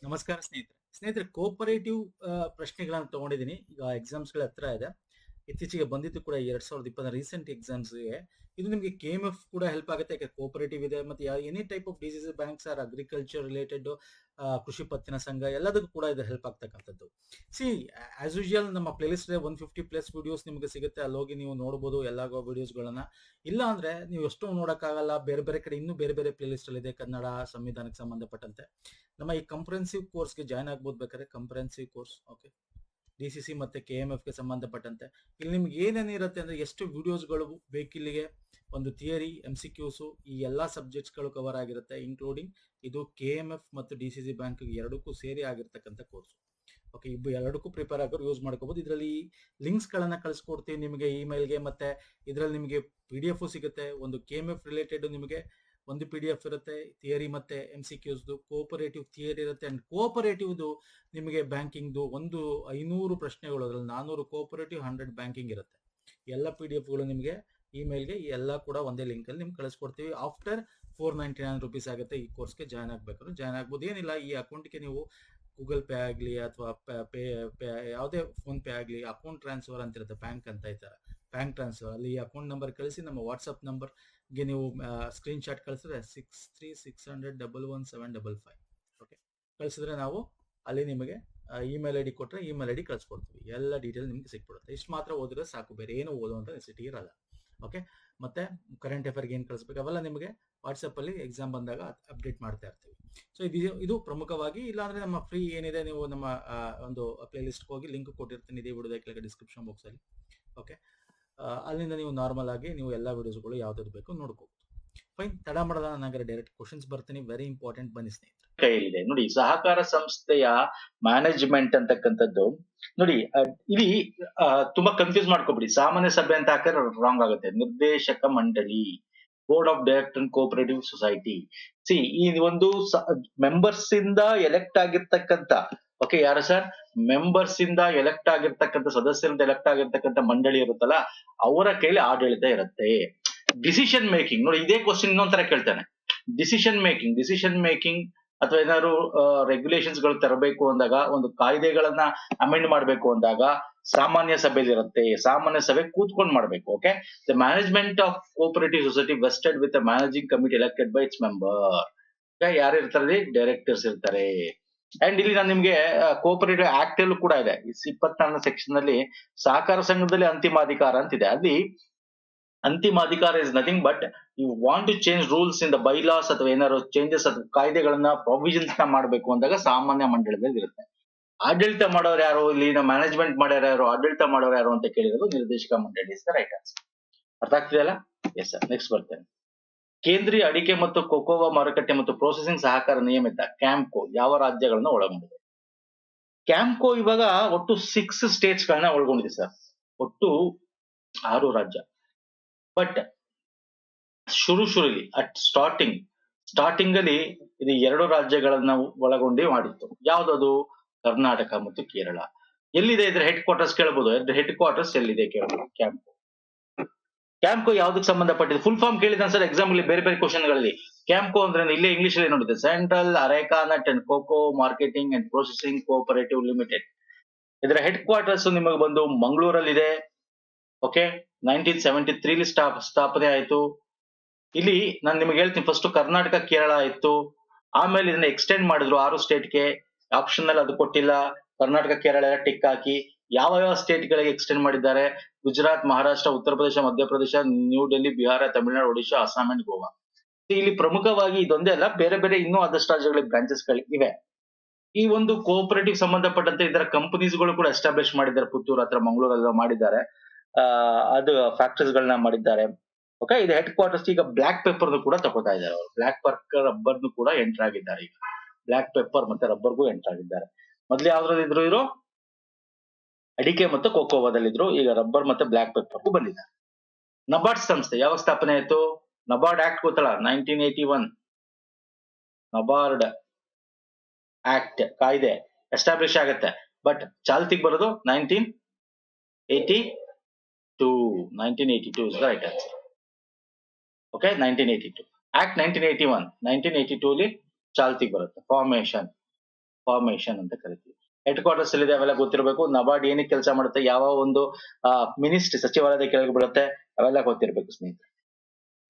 ನಮಸ್ಕಾರ ಸ್ನೇಹಿತರೆ ಕೋಪರೇಟಿವ್ ಪ್ರಶ್ನೆಗಳನ್ನು ತಗೊಂಡಿದ್ದೀನಿ. ಈಗ ಎಕ್ಸಾಮ್ಸ್ಗಳ ಹತ್ರ ಇದೆ. ಇತ್ತೀಚೆಗೆ ಬಂದಿದ್ದು ಕೂಡ 2020 ರೀಸೆಂಟ್ ಎಕ್ಸಾಮ್ಸ್ಗೆ. ಇದು ನಿಮಗೆ KMF ಕೂಡ ಹೆಲ್ಪ್ ಆಗುತ್ತೆ. ಯಾಕೆ ಕೋಪರೇಟಿವ್ ಇದೆ, ಮತ್ತೆ any type of disease banks are agriculture related, ಕೃಷಿ ಪತ್ತಿನ ಸಂಘ ಎಲ್ಲದಕ್ಕೂ ಕೂಡ ಇದು ಹೆಲ್ಪ್ ಆಗ್ತಕ್ಕಂಥದ್ದು. ಸಿ ಆಸ್ ಯೂಶುವಲ್ ನಮ್ಮ ಪ್ಲೇಲಿಸ್ಟ್ 150+ ವಿಡಿಯೋಸ್ ನಿಮಗೆ ಸಿಗುತ್ತೆ. ಅಲ್ಲಿ ಹೋಗಿ ನೀವು ನೋಡಬಹುದು ಎಲ್ಲ ವಿಡಿಯೋಸ್ಗಳನ್ನ. ಇಲ್ಲ ಅಂದ್ರೆ ನೀವು ಎಷ್ಟು ನೋಡಕ್ಕಾಗಲ್ಲ, ಬೇರೆ ಬೇರೆ ಕಡೆ ಇನ್ನೂ ಬೇರೆ ಬೇರೆ ಪ್ಲೇಲಿಸ್ಟ್ ಅಲ್ಲಿ ಇದೆ, ಕನ್ನಡ ಸಂವಿಧಾನಕ್ಕೆ ಸಂಬಂಧಪಟ್ಟಂತೆ. ನಮ್ಮ ಈ ಕಂಪ್ರೆನ್ಸಿವ್ ಕೋರ್ಸ್ಗೆ ಜಾಯ್ನ್ ಆಗ್ಬೋದು ಬೇಕಾದ್ರೆ, ಕಂಪ್ರೆನ್ಸಿವ್ ಕೋರ್ಸ್. ಓಕೆ, DCC ಮತ್ತೆ KMF ಗೆ ಸಂಬಂಧಪಟ್ಟಂತೆ ಇಲ್ಲಿ ನಿಮ್ಗೆ ಏನೇನಿರುತ್ತೆ ಅಂದ್ರೆ, ಎಷ್ಟು ವಿಡಿಯೋಸ್ಗಳು ಬೇಕಿಲ್ಲಿಗೆ, ಒಂದು ಥಿಯರಿ, MCQs, ಈ ಎಲ್ಲಾ ಸಬ್ಜೆಕ್ಟ್ಸ್ಗಳು ಕವರ್ ಆಗಿರುತ್ತೆ, ಇನ್ಕ್ಲೂಡಿಂಗ್ ಇದು KMF ಮತ್ತು DCC ಬ್ಯಾಂಕ್ ಎರಡಕ್ಕೂ ಸೇರಿ ಆಗಿರ್ತಕ್ಕಂಥ ಕೋರ್ಸ್. ಓಕೆ, ಎರಡಕ್ಕೂ ಪ್ರಿಪೇರ್ ಆಗೋರು ಯೂಸ್ ಮಾಡ್ಕೋಬಹುದು. ಇದರಲ್ಲಿ ಲಿಂಕ್ಸ್ ಗಳನ್ನ ಕಳಿಸ್ಕೊಡ್ತೀವಿ ನಿಮಗೆ ಇಮೇಲ್ಗೆ, ಮತ್ತೆ ಇದರಲ್ಲಿ ನಿಮಗೆ PDF ಸಿಗುತ್ತೆ. ಒಂದು KMF ರಿಲೇಟೆಡ್ ನಿಮಗೆ ಒಂದು PDF ಇರುತ್ತೆ, ಥಿಯರಿ ಮತ್ತೆ MCQs, ಕೋಪರೇಟಿವ್ ಥಿಯರಿ ಇರುತ್ತೆ. ಅಂಡ್ ಕೋಪರೇಟಿವ್ದು ನಿಮಗೆ ಬ್ಯಾಂಕಿಂಗ್ದು ಒಂದು 500 ಪ್ರಶ್ನೆಗಳು, ಅದರಲ್ಲಿ 400 ಕೋಪರೇಟಿವ್, 100 ಬ್ಯಾಂಕಿಂಗ್ ಇರುತ್ತೆ. ಎಲ್ಲ PDF ನಿಮಗೆ ಇಮೇಲ್ಗೆ ಎಲ್ಲ ಕೂಡ ಒಂದೇ ಲಿಂಕ್ ಅಲ್ಲಿ ನಿಮ್ಗೆ ಕಳಿಸ್ಕೊಡ್ತೀವಿ. ಆಫ್ಟರ್ 499 ರುಪೀಸ್ ಆಗುತ್ತೆ. ಈ ಕೋರ್ಸ್ಗೆ ಜಾಯ್ನ್ ಆಗ್ಬೇಕಾದ್ರೆ ಜಾಯ್ನ್ ಆಗ್ಬೋದು. ಏನಿಲ್ಲ, ಈ ಅಕೌಂಟ್ಗೆ ನೀವು ಗೂಗಲ್ ಪೇ ಆಗಲಿ ಅಥವಾ ಯಾವುದೇ ಫೋನ್ ಪೇ ಆಗಲಿ, ಅಕೌಂಟ್ ಟ್ರಾನ್ಸ್ಫರ್ ಅಂತ ಇರುತ್ತೆ, ಬ್ಯಾಂಕ್ ಅಂತ ಇದ್ದಾರೆ, ಬ್ಯಾಂಕ್ ಟ್ರಾನ್ಸ್ಫರ್, ಅಲ್ಲಿ ಅಕೌಂಟ್ ನಂಬರ್ ಕಳಿಸಿ ನಮ್ಮ ವಾಟ್ಸಪ್ ನಂಬರ್ಗೆ ನೀವು ಸ್ಕ್ರೀನ್ ಶಾಟ್ ಕಳಿಸಿದ್ರೆ 6360111755. ಓಕೆ, ಕಳಿಸಿದ್ರೆ ನಾವು ಅಲ್ಲಿ ನಿಮಗೆ ಇಮೇಲ್ ID ಕೊಟ್ಟರೆ ಇಮೇಲ್ ID ಕಳಿಸ್ಕೊಡ್ತೀವಿ. ಎಲ್ಲ ಡೀಟೇಲ್ ನಿಮ್ಗೆ ಸಿಕ್ಬಿಡುತ್ತೆ. ಇಷ್ಟು ಮಾತ್ರ ಓದಿದ್ರೆ ಸಾಕು, ಬೇರೆ ಏನು ಓದುವಂತ ನೆಸಿಟಿ ಇರಲ್ಲ. ಓಕೆ, ಮತ್ತೆ ಕರೆಂಟ್ ಅಫೇರ್ಗೆ ಏನು ಕಳಿಸ್ಬೇಕು ಅವೆಲ್ಲ ನಿಮಗೆ ವಾಟ್ಸಪ್ ಅಲ್ಲಿ ಎಕ್ಸಾಮ್ ಬಂದಾಗ ಅಪ್ಡೇಟ್ ಮಾಡ್ತಾ ಇರ್ತೀವಿ. ಸೊ ಇದು ಪ್ರಮುಖವಾಗಿ. ಇಲ್ಲಾಂದ್ರೆ ನಮ್ಮ ಫ್ರೀ ಏನಿದೆ, ನೀವು ನಮ್ಮ ಒಂದು ಪ್ಲೇ ಲಿಸ್ಟ್ಗೆ ಹೋಗಿ ಲಿಂಕ್ ಕೊಟ್ಟಿರ್ತೀನಿ ಇದೇ ವಿಡಿಯೋದ ಕೆಳಗೆ ಡಿಸ್ಕ್ರಿಪ್ಷನ್ ಬಾಕ್ಸ್ ಅಲ್ಲಿ. ಓಕೆ, ಅಲ್ಲಿಂದ ನೀವು ನಾರ್ಮಲ್ ಆಗಿ ನೀವು ಎಲ್ಲ ವಿಡಿಯೋಸ್ಗಳು ಯಾವ್ದಾದ್ರು ಬೇಕು ನೋಡ್ಕೋಬಹುದು. ಫೈನ್, ತಡ ಮಾಡಲ್ಲ, ನನಗೆ ಡೈರೆಕ್ಟ್ ಕ್ವಶನ್ಸ್ ಬರ್ತೀನಿ. ವೆರಿ ಇಂಪಾರ್ಟೆಂಟ್, ಬನ್ನಿ ಸ್ನೇಹಿತರೆ. ಕೈಯಲ್ಲಿದೆ ನೋಡಿ, ಸಹಕಾರ ಸಂಸ್ಥೆಯ ಮ್ಯಾನೇಜ್ಮೆಂಟ್ ಅಂತಕ್ಕಂಥದ್ದು ನೋಡಿ. ಇಲ್ಲಿ ತುಂಬಾ ಕನ್ಫ್ಯೂಸ್ ಮಾಡ್ಕೊಬಿಡಿ. ಸಾಮಾನ್ಯ ಸಭೆ ಅಂತ ಹಾಕಿದ್ರೆ ರಾಂಗ್ ಆಗುತ್ತೆ. ನಿರ್ದೇಶಕ ಮಂಡಳಿ, board of director cooperative society. ಈ ಒಂದು ಮೆಂಬರ್ಸ್ ಇಂದ ಎಲೆಕ್ಟ್ ಆಗಿರ್ತಕ್ಕಂಥ, ಓಕೆ, ಯಾರು ಸರ್? ಮೆಂಬರ್ಸ್ ಇಂದ ಎಲೆಕ್ಟ್ ಆಗಿರ್ತಕ್ಕಂಥ, ಸದಸ್ಯರಿಂದ ಎಲೆಕ್ಟ್ ಆಗಿರ್ತಕ್ಕಂಥ ಮಂಡಳಿ ಇರುತ್ತಲ್ಲ, ಅವರ ಕೈಲಿ ಆಡಳಿತ ಇರುತ್ತೆ. ಡಿಸಿಷನ್ ಮೇಕಿಂಗ್ ನೋಡಿ, ಇದೇ ಕ್ವಶನ್ ಇನ್ನೊಂಥರ ಕೇಳ್ತಾನೆ. ಡಿಸಿಷನ್ ಮೇಕಿಂಗ್ ಅಥವಾ ಏನಾದ್ರು ರೆಗ್ಯುಲೇಷನ್ಸ್ ಗಳು ತರಬೇಕು ಅಂದಾಗ, ಒಂದು ಕಾಯ್ದೆಗಳನ್ನ ಅಮೆಂಡ್ ಮಾಡಬೇಕು ಅಂದಾಗ ಸಾಮಾನ್ಯ ಸಭೆಯಲ್ಲಿ ಇರುತ್ತೆ. ಸಾಮಾನ್ಯ ಸಭೆ ಕೂತ್ಕೊಂಡು ಮಾಡ್ಬೇಕು. Okay, the management of cooperative society vested with managing committee elected by it's member. ಯಾರು ಇರ್ತಾರೆ? ಡೈರೆಕ್ಟರ್ಸ್ ಇರ್ತಾರೆ. ಅಂಡ್ ಇಲ್ಲಿ ನಾನು ನಿಮ್ಗೆ ಕೋಪರೇಟಿವ್ ಆಕ್ಟ್ ಅಲ್ಲೂ ಕೂಡ ಇದೆ, 24ನೇ ಸೆಕ್ಷನ್ ಅಲ್ಲಿ ಸಹಕಾರ ಸಂಘದಲ್ಲಿ ಅಂತಿಮಾಧಿಕಾರ ಅಂತಿದೆ. ಅಲ್ಲಿ ಅಂತಿಮಾಧಿಕಾರ is nothing but you want to change rules in the bylaws, ಅಥವಾ ಏನಾದ್ರು ಚೇಂಜಸ್ ಅಥವಾ ಕಾಯ್ದೆಗಳನ್ನ ಪ್ರಾವಿಷನ್ಸ್ ನ ಮಾಡಬೇಕು ಅಂದಾಗ ಸಾಮಾನ್ಯ ಮಂಡಳದಲ್ಲಿ ಇರುತ್ತೆ. ಆಡಳಿತ ಮಾಡೋರು ಯಾರು? ಇಲ್ಲಿ ಮ್ಯಾನೇಜ್ಮೆಂಟ್ ಮಾಡೋರು ಯಾರು, ಆಡಳಿತ ಮಾಡೋರು ಯಾರು ಅಂತ ಕೇಳಿರೋದು ನಿರ್ದೇಶಕ ಮಂಡಳಿ ಇಸ್ ದ ರೈಟ್ ಆನ್ಸರ್. ಅರ್ಥ ಆಗ್ತಿದೆಯಲ್ಲ? Yes sir. ನೆಕ್ಸ್ಟ್ ಬರ್ತೇನೆ. ಕೇಂದ್ರೀಯ ಅಡಿಕೆ ಮತ್ತು ಕೊಕೋವಾ ಮಾರುಕಟ್ಟೆ ಮತ್ತು ಪ್ರೊಸೆಸಿಂಗ್ ಸಹಕಾರ ನಿಯಮಿತ ಕ್ಯಾಂಪ್ಕೋ ಯಾವ ರಾಜ್ಯಗಳನ್ನ ಒಳಗೊಂಡಿದೆ? ಕ್ಯಾಂಪ್ಕೋ ಇವಾಗ ಒಟ್ಟು 6 ಸ್ಟೇಟ್ಸ್ ಗಳನ್ನ ಒಳಗೊಂಡಿದೆ ಸರ್. ಒಟ್ಟು 6 ರಾಜ್ಯ. ಬಟ್ ಶುರುಲಿ ಅಟ್ ಸ್ಟಾರ್ಟಿಂಗ್ ಅಲ್ಲಿ ಇದು 2 ರಾಜ್ಯಗಳನ್ನ ಒಳಗೊಂಡು ಮಾಡಿತ್ತು. ಯಾವ್ದದು? ಕರ್ನಾಟಕ ಮತ್ತು ಕೇರಳ. ಎಲ್ಲಿದೆ ಇದ್ರ ಹೆಡ್ ಕ್ವಾರ್ಟರ್ಸ್ ಕೇಳಬಹುದು. ಹೆಡ್ ಕ್ವಾರ್ಟರ್ಸ್ ಎಲ್ಲಿದೆ ಕೇಳಬಹುದು. ಕ್ಯಾಂಪ್ಕೋ ಯಾವ್ದಕ್ಕೆ ಸಂಬಂಧಪಟ್ಟಿದೆ? ಫುಲ್ ಫಾರ್ಮ್ ಕೇಳಿದ ಸರ್ ಎಕ್ಸಾಮ್ ಅಲ್ಲಿ ಬೇರೆ ಬೇರೆ ಕ್ವಶನ್ ಗಳಲ್ಲಿ. ಕ್ಯಾಂಪ್ಕೋ ಅಂದ್ರೆ ಇಲ್ಲೇ ಇಂಗ್ಲಿಷ್ ಅಲ್ಲಿ ನೋಡಿದೆ, central areca nut and cocoa marketing and processing cooperative limited. ಇದರ ಹೆಡ್ ಕ್ವಾರ್ಟರ್ಸ್ ನಿಮಗೆ ಬಂದು ಮಂಗಳೂರಲ್ಲಿದೆ. ಓಕೆ, 1973 ಸ್ಥಾಪನೆ ಆಯ್ತು. ಇಲ್ಲಿ ನಾನು ನಿಮ್ಗೆ ಹೇಳ್ತೀನಿ, ಫಸ್ಟ್ ಕರ್ನಾಟಕ ಕೇರಳ ಇತ್ತು, ಆಮೇಲೆ ಇದನ್ನ ಎಕ್ಸ್ಟೆಂಡ್ ಮಾಡಿದ್ರು 6 ಸ್ಟೇಟ್ಗೆ. ಆಪ್ಷನ್ ಅದು ಕೊಟ್ಟಿಲ್ಲ. ಕರ್ನಾಟಕ ಕೇರಳ ಟಿಕ್ ಹಾಕಿ. ಯಾವ ಸ್ಟೇಟ್ ಗಳಿಗೆ ಎಕ್ಸ್ಟೆಂಡ್ ಮಾಡಿದ್ದಾರೆ? Gujarat, Maharashtra, Uttar Pradesh, Madhya Pradesh, new Delhi, Bihar, Tamil Nadu, Odisha, Assam and Goa. ಇಲ್ಲಿ ಪ್ರಮುಖವಾಗಿ ಇದೊಂದೇ ಅಲ್ಲ, ಬೇರೆ ಬೇರೆ ಇನ್ನೂ ಅದಷ್ಟು ರಾಜ್ಯಗಳಿಗೆ ಬ್ರಾಂಚಸ್ ಗಳು ಇವೆ. ಈ ಒಂದು ಕೋಆಪರೇಟಿವ್ ಸಂಬಂಧಪಟ್ಟಂತೆ ಇದರ ಕಂಪನೀಸ್ ಗಳು ಕೂಡ ಎಸ್ಟಾಬ್ಲಿಷ್ ಮಾಡಿದ್ದಾರೆ. ಪುತ್ತೂರು ಹತ್ರ ಮಂಗಳೂರಲ್ಲಿ ಮಾಡಿದ್ದಾರೆ. ಅದು ಫ್ಯಾಕ್ಟರೀಸ್ ಗಳನ್ನ ಮಾಡಿದ್ದಾರೆ. ಓಕೆ, ಇದು ಹೆಡ್ ಕ್ವಾರ್ಟರ್ಸ್. ಈಗ ಬ್ಲಾಕ್ ಪೆಪ್ಪರ್ ಕೂಡ ತಗೋತಾ ಇದ್ದಾರೆ ಅವರು. ಬ್ಲಾಕ್ ಪೆಪ್ಪರ್, ರಬ್ಬರ್ ಕೂಡ ಎಂಟರ್ ಆಗಿದ್ದಾರೆ. ಈಗ ಬ್ಲಾಕ್ ಪೆಪ್ಪರ್ ಮತ್ತೆ ರಬ್ಬರ್ಗೂ ಎಂಟರ್ ಆಗಿದ್ದಾರೆ. ಮೊದ್ಲು ಯಾವ್ದ್ರಲ್ಲಿ ಇದ್ರು ಇವರು? ಅಡಿಕೆ ಮತ್ತು ಕೋಕೋವಾದಲ್ಲಿದ್ರು. ಈಗ ರಬ್ಬರ್ ಮತ್ತೆ ಬ್ಲಾಕ್ ಪೆಪ್ಪರ್ಗೂ ಬಂದಿದ್ದಾರೆ. ನಬಾರ್ಡ್ ಸಂಸ್ಥೆ ಯಾವಾಗ ಸ್ಥಾಪನೆ ಆಯ್ತು? ನಬಾರ್ಡ್ ಆಕ್ಟ್ ಗೊತ್ತಲ್ಲ, 1981 ನಬಾರ್ಡ್ ಆಕ್ಟ್ ಕಾಯ್ದೆ ಎಸ್ಟಾಬ್ಲಿಷ್ ಆಗುತ್ತೆ. ಬಟ್ ಚಾಲ್ತಿಗೆ ಬರೋದು 1982 is the right answer. Okay, 1982 act 1981 ಅಲ್ಲಿ ಚಾಲ್ತಿಗೆ ಬರುತ್ತೆ. ಫಾರ್ಮೇಶನ್ ಫಾರ್ಮೇಶನ್ ಅಂತ ಕರಿತೀವಿ. ಹೆಡ್ ಕ್ವಾರ್ಟರ್ಸ್ ಎಲ್ಲಿದೆ ಅವೆಲ್ಲ ಗೊತ್ತಿರಬೇಕು. ನಬಾರ್ಡ್ ಏನಕ್ಕೆ ಕೆಲಸ ಮಾಡುತ್ತೆ, ಯಾವ ಒಂದು ಮಿನಿಸ್ಟ್ರಿ ಸಚಿವಾಲಯದ ಕೆಳಗೆ ಬೀಳುತ್ತೆ, ಅವೆಲ್ಲ ಗೊತ್ತಿರಬೇಕು ಸ್ನೇಹಿತರೆ.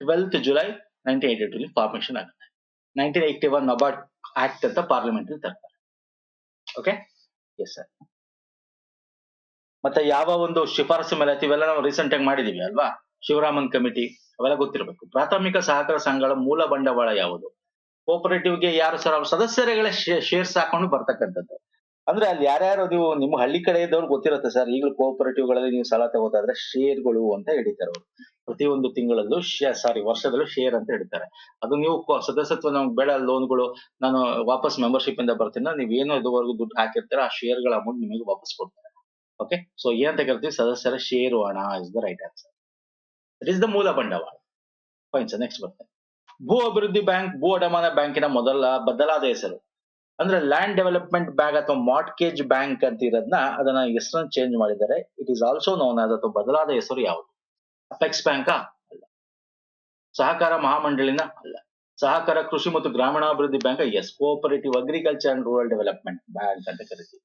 12th July 1982 ಫಾರ್ಮೇಶನ್ ಆಗುತ್ತೆ. 1981 ನಬಾರ್ಡ್ ಆಕ್ಟ್ ಅಂತ ಪಾರ್ಲಿಮೆಂಟ್ ತರ್ತಾರೆ. Okay, yes sir. ಮತ್ತೆ ಯಾವ ಒಂದು ಶಿಫಾರಸು ಮೇಲೆ ಇವೆಲ್ಲ ನಾವು ರೀಸೆಂಟ್ ಆಗಿ ಮಾಡಿದೀವಿ ಅಲ್ವಾ, ಶಿವರಾಮನ್ ಕಮಿಟಿ, ಅವೆಲ್ಲ ಗೊತ್ತಿರಬೇಕು. ಪ್ರಾಥಮಿಕ ಸಹಕಾರ ಸಂಘಗಳ ಮೂಲ ಬಂಡವಾಳ ಯಾವುದು? ಕೋಪರೇಟಿವ್ಗೆ ಯಾರು ಸರ್, ಅವ್ರ ಸದಸ್ಯರುಗಳ ಶೇರ್ಸ್ ಹಾಕೊಂಡು ಬರ್ತಕ್ಕಂಥದ್ದು. ಅಂದ್ರೆ ಅಲ್ಲಿ ಯಾರ್ಯಾರು ನೀವು ನಿಮ್ಮ ಹಳ್ಳಿ ಕಡೆ ಇದ್ದವ್ರು ಗೊತ್ತಿರುತ್ತೆ ಸರ್. ಈಗಲೂ ಕೋಪರೇಟಿವ್ಗಳಲ್ಲಿ ನೀವು ಸಾಲ ತಗೋತಾದ್ರೆ ಶೇರ್ಗಳು ಅಂತ ಹಿಡಿತಾರೆ ಅವರು. ಪ್ರತಿಯೊಂದು ತಿಂಗಳಲ್ಲೂ ವರ್ಷದಲ್ಲೂ ಶೇರ್ ಅಂತ ಹಿಡಿತಾರೆ. ಅದು ನೀವು ಸದಸ್ಯತ್ವ ನಮ್ಗೆ ಬೇಡ, ಲೋನ್ಗಳು ನಾನು ವಾಪಸ್ ಮೆಂಬರ್ಶಿಪ್ ಇಂದ ಬರ್ತೀನಿ, ನೀವ್ ಏನು ಇದುವರೆಗೂ ದುಡ್ಡು ಹಾಕಿರ್ತೀರ ಆ ಶೇರ್ಗಳ ಅಮೌಂಟ್ ನಿಮಗೆ ವಾಪಸ್ ಕೊಡ್ತಾರೆ. ಓಕೆ, ಸೊ ಏನಂತ ಕರಿತೀವಿ, ಸದಸ್ಯರ ಷೇರು ಹಣ is the right answer. It is the ಮೂಲ ಬಂಡವಾಳ. ಫೈನ್ ಸರ್, ನೆಕ್ಸ್ಟ್ ಬರ್ತೇನೆ. ಭೂ ಅಭಿವೃದ್ಧಿ ಬ್ಯಾಂಕ್ ಭೂ ಅಡಮಾನ ಬ್ಯಾಂಕಿನ ಬದಲಾದ ಹೆಸರು ಅಂದ್ರೆ ಲ್ಯಾಂಡ್ ಡೆವಲಪ್ಮೆಂಟ್ ಬ್ಯಾಂಕ್ ಅಥವಾ ಮಾರ್ಟ್ಗೇಜ್ ಬ್ಯಾಂಕ್ ಅಂತ ಇರೋದನ್ನ ಅದನ್ನ ಹೆಸರನ್ನು ಚೇಂಜ್ ಮಾಡಿದ್ದಾರೆ. It is also known as, ಅಥವಾ ಬದಲಾದ ಹೆಸರು ಯಾವುದು? ಅಪೆಕ್ಸ್ ಬ್ಯಾಂಕಾ? ಅಲ್ಲ. ಸಹಕಾರ ಮಹಾಮಂಡಳಿನ? ಅಲ್ಲ. ಸಹಕಾರ ಕೃಷಿ ಮತ್ತು ಗ್ರಾಮೀಣಾಭಿವೃದ್ಧಿ bank? Yes. Cooperative agriculture and rural development bank ಅಂತ ಕರಿತೀವಿ.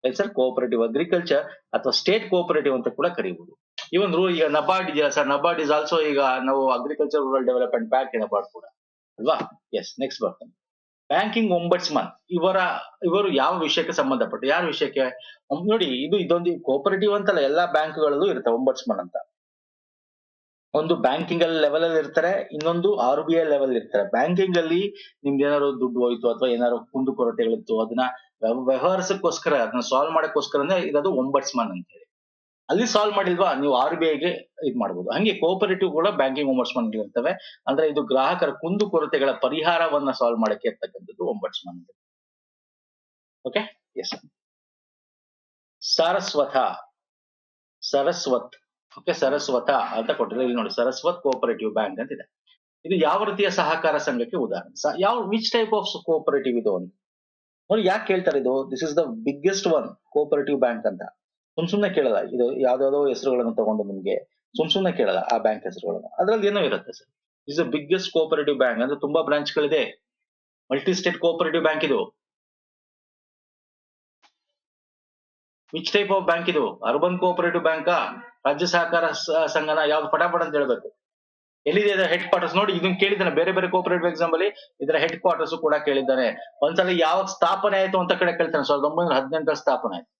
ಸರ್, ಕೋಆಪರೇಟಿವ್ ಅಗ್ರಿಕಲ್ಚರ್ ಅಥವಾ ಸ್ಟೇಟ್ ಕೋಆಪರೇಟಿವ್ ಅಂತ ಕೂಡ ಕರೀಬಹುದು. ಇವನ್ ಈಗ ನಬಾರ್ಡ್ ಇದೆಯಾ ಸರ್, ನಬಾರ್ಡ್ ಇಸ್ ಆಲ್ಸೋ ಈಗ ನಾವು agriculture rural development bank NABARD ಕೂಡ ಅಲ್ವಾ? ಎಸ್. ನೆಕ್ಸ್ಟ್ ಬರ್ತೇನೆ. ಬ್ಯಾಂಕಿಂಗ್ ಒಂಬಡ್ಸ್ಮನ್ ಇವರು ಯಾವ ವಿಷಯಕ್ಕೆ ಸಂಬಂಧಪಟ್ಟು, ಯಾರ ವಿಷಯಕ್ಕೆ? ನೋಡಿ, ಇದೊಂದು ಕೋಆಪರೇಟಿವ್ ಅಂತಲ್ಲ, ಎಲ್ಲಾ ಬ್ಯಾಂಕ್ಗಳಲ್ಲೂ ಇರುತ್ತೆ ಒಂಬಡ್ಸ್ಮನ್ ಅಂತ. ಒಂದು ಬ್ಯಾಂಕಿಂಗ್ ಅಲ್ಲಿ ಲೆವೆಲ್ ಅಲ್ಲಿ ಇರ್ತಾರೆ, ಇನ್ನೊಂದು RBI ಲೆವೆಲ್ ಇರ್ತಾರೆ. ಬ್ಯಾಂಕಿಂಗ್ ಅಲ್ಲಿ ನಿಮ್ಗೆ ಏನಾದ್ರು ದುಡ್ಡು ಹೋಯ್ತು ಅಥವಾ ಏನಾದ್ರು ಕುಂದು ಕೊರತೆಗಳಿತ್ತು, ಅದನ್ನ ವ್ಯವಹಾರಕ್ಕೋಸ್ಕರ ಅದನ್ನ ಸಾಲ್ವ್ ಮಾಡಕ್ಕೋಸ್ಕರನೇ ಇರೋದು ಒಂಬಡ್ಸ್ಮನ್ ಅಂತ ಹೇಳಿ. ಅಲ್ಲಿ ಸಾಲ್ವ್ ಮಾಡಿಲ್ವಾ, ನೀವು RBIಗೆ ಇದ್ ಮಾಡ್ಬೋದು. ಹಂಗೆ ಕೋಆಪರೇಟಿವ್ ಕೂಡ ಬ್ಯಾಂಕಿಂಗ್ ಒಂಬಡ್ಸ್ಮನ್ ಇರ್ತವೆ. ಅಂದ್ರೆ ಇದು ಗ್ರಾಹಕರ ಕುಂದು ಕೊರತೆಗಳ ಪರಿಹಾರವನ್ನ ಸಾಲ್ವ್ ಮಾಡಕ್ಕೆ ಇರ್ತಕ್ಕಂಥದ್ದು ombudsman. Okay, yes. Saraswat okay, Saraswat ಅಂತ ಕೊಟ್ಟಿದ್ರೆ ಇಲ್ಲಿ ನೋಡಿ, ಸರಸ್ವತ್ ಕೋಆಪರೇಟಿವ್ ಬ್ಯಾಂಕ್ ಅಂತ ಇದೆ. ಇದು ಯಾವ ರೀತಿಯ ಸಹಕಾರ ಸಂಘಕ್ಕೆ ಉದಾಹರಣೆ? ವಿಚ್ ಟೈಪ್ ಆಫ್ ಕೋಆಪರೇಟಿವ್ ಇದು ಅಂತ ನೋಡಿ. ಯಾಕೆ ಕೇಳ್ತಾರೆ ಇದು? This is the biggest one cooperative bank ಅಂತ. ಸುಮ್ನೆ ಕೇಳಲ್ಲ, ಇದು ಯಾವ್ದಾವ್ದೋ ಹೆಸರುಗಳನ್ನು ತಗೊಂಡು ನಿಮ್ಗೆ ಸುಮ್ನೆ ಕೇಳಲ್ಲ ಆ ಬ್ಯಾಂಕ್ ಹೆಸರುಗಳನ್ನು. ಅದ್ರಲ್ಲಿ ಏನೋ ಇರುತ್ತೆ sir. Is the biggest cooperative bank ಅಂದ್ರೆ ತುಂಬಾ ಬ್ರಾಂಚ್ ಗಳಿದೆ. ಮಲ್ಟಿ ಸ್ಟೇಟ್ ಕೋಆಪರೇಟಿವ್ ಬ್ಯಾಂಕ್ ಇದು. ವಿಚ್ ಟೈಪ್ ಆಫ್ ಬ್ಯಾಂಕ್ ಇದು? ಅರ್ಬನ್ ಕೋಆಪರೇಟಿವ್ ಬ್ಯಾಂಕಾ, ರಾಜ್ಯ ಸಹಕಾರ ಸಂಘನ? ಯಾವ್ದು? ಪಟಾಪಟ ಅಂತ ಹೇಳ್ಬೇಕು. ಎಲ್ಲಿದೆ ಇದರ ಹೆಡ್ ಕ್ವಾರ್ಟರ್ಸ್? ನೋಡಿ, ಇದನ್ನ ಕೇಳಿದ್ದಾನೆ ಬೇರೆ ಬೇರೆ ಕೋಆಪರೇಟಿವ್ ಎಕ್ಸಾಮ್ ಅಲ್ಲಿ. ಇದರ ಹೆಡ್ ಕ್ವಾರ್ಟರ್ಸ್ ಕೂಡ ಕೇಳಿದ್ದಾನೆ. ಒಂದ್ಸಲ ಯಾವಾಗ ಸ್ಥಾಪನೆ ಆಯ್ತು ಅಂತ ಕಡೆ ಕೇಳ್ತಾನೆ. 1918 ಸ್ಥಾಪನೆ ಆಯ್ತು.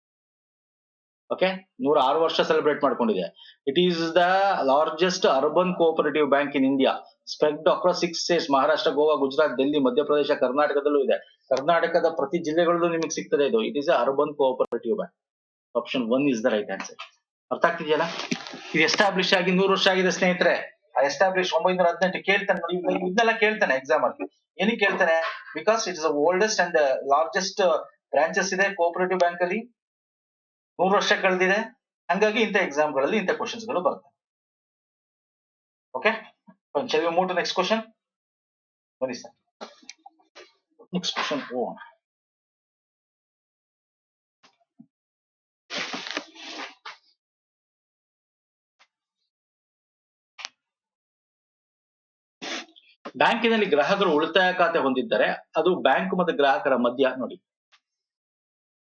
ಓಕೆ, 106 ವರ್ಷ ಸೆಲೆಬ್ರೇಟ್ ಮಾಡ್ಕೊಂಡಿದೆ. It is the largest urban cooperative bank in India, spread across 6 states: Maharashtra, Goa, Gujarat, Delhi, Madhya Pradesh, ಕರ್ನಾಟಕದಲ್ಲೂ ಇದೆ. ಕರ್ನಾಟಕದ ಪ್ರತಿ ಜಿಲ್ಲೆಗಳಲ್ಲೂ ನಿಮಗೆ ಸಿಗ್ತದೆ ಇದು. It is urban cooperative bank. Option 1 is the right answer. ಅರ್ಥ ಆಗ್ತಿದೆಯಲ್ಲ? ಇದು ಎಸ್ಟಾಬ್ಲಿಷ್ ಆಗಿ 100 ವರ್ಷ ಆಗಿದೆ ಸ್ನೇಹಿತರೆ. ಎಸ್ಟಾಬ್ಲಿಷ್ 1918 ಕೇಳ್ತಾನೆ ನೋಡಿ, ಇದನ್ನೆಲ್ಲ ಕೇಳ್ತಾನೆ ಎಕ್ಸಾಮ್ ಅಲ್ಲಿ. ಏನಕ್ಕೆ ಕೇಳ್ತಾನೆ? Because it is oldest and largest branches ಇದೆ ಕೋಆಪರೇಟಿವ್ ಬ್ಯಾಂಕ್ ಅಲ್ಲಿ. 100 ವರ್ಷ ಕಳೆದಿದೆ. ಹಂಗಾಗಿ ಇಂಥ ಎಕ್ಸಾಮ್ ಗಳಲ್ಲಿ ಇಂಥ ಕ್ವಶನ್ಸ್ ಗಳು ಬರ್ತವೆ. Okay, shall we move to next question? ಬನ್ನಿ ಸರ್, ನೆಕ್ಸ್ಟ್ ಕ್ವಶನ್. ಬ್ಯಾಂಕಿನಲ್ಲಿ ಗ್ರಾಹಕರು ಉಳಿತಾಯ ಖಾತೆ ಹೊಂದಿದ್ದರೆ ಅದು ಬ್ಯಾಂಕ್ ಮತ್ತು ಗ್ರಾಹಕರ ಮಧ್ಯ ನೋಡಿ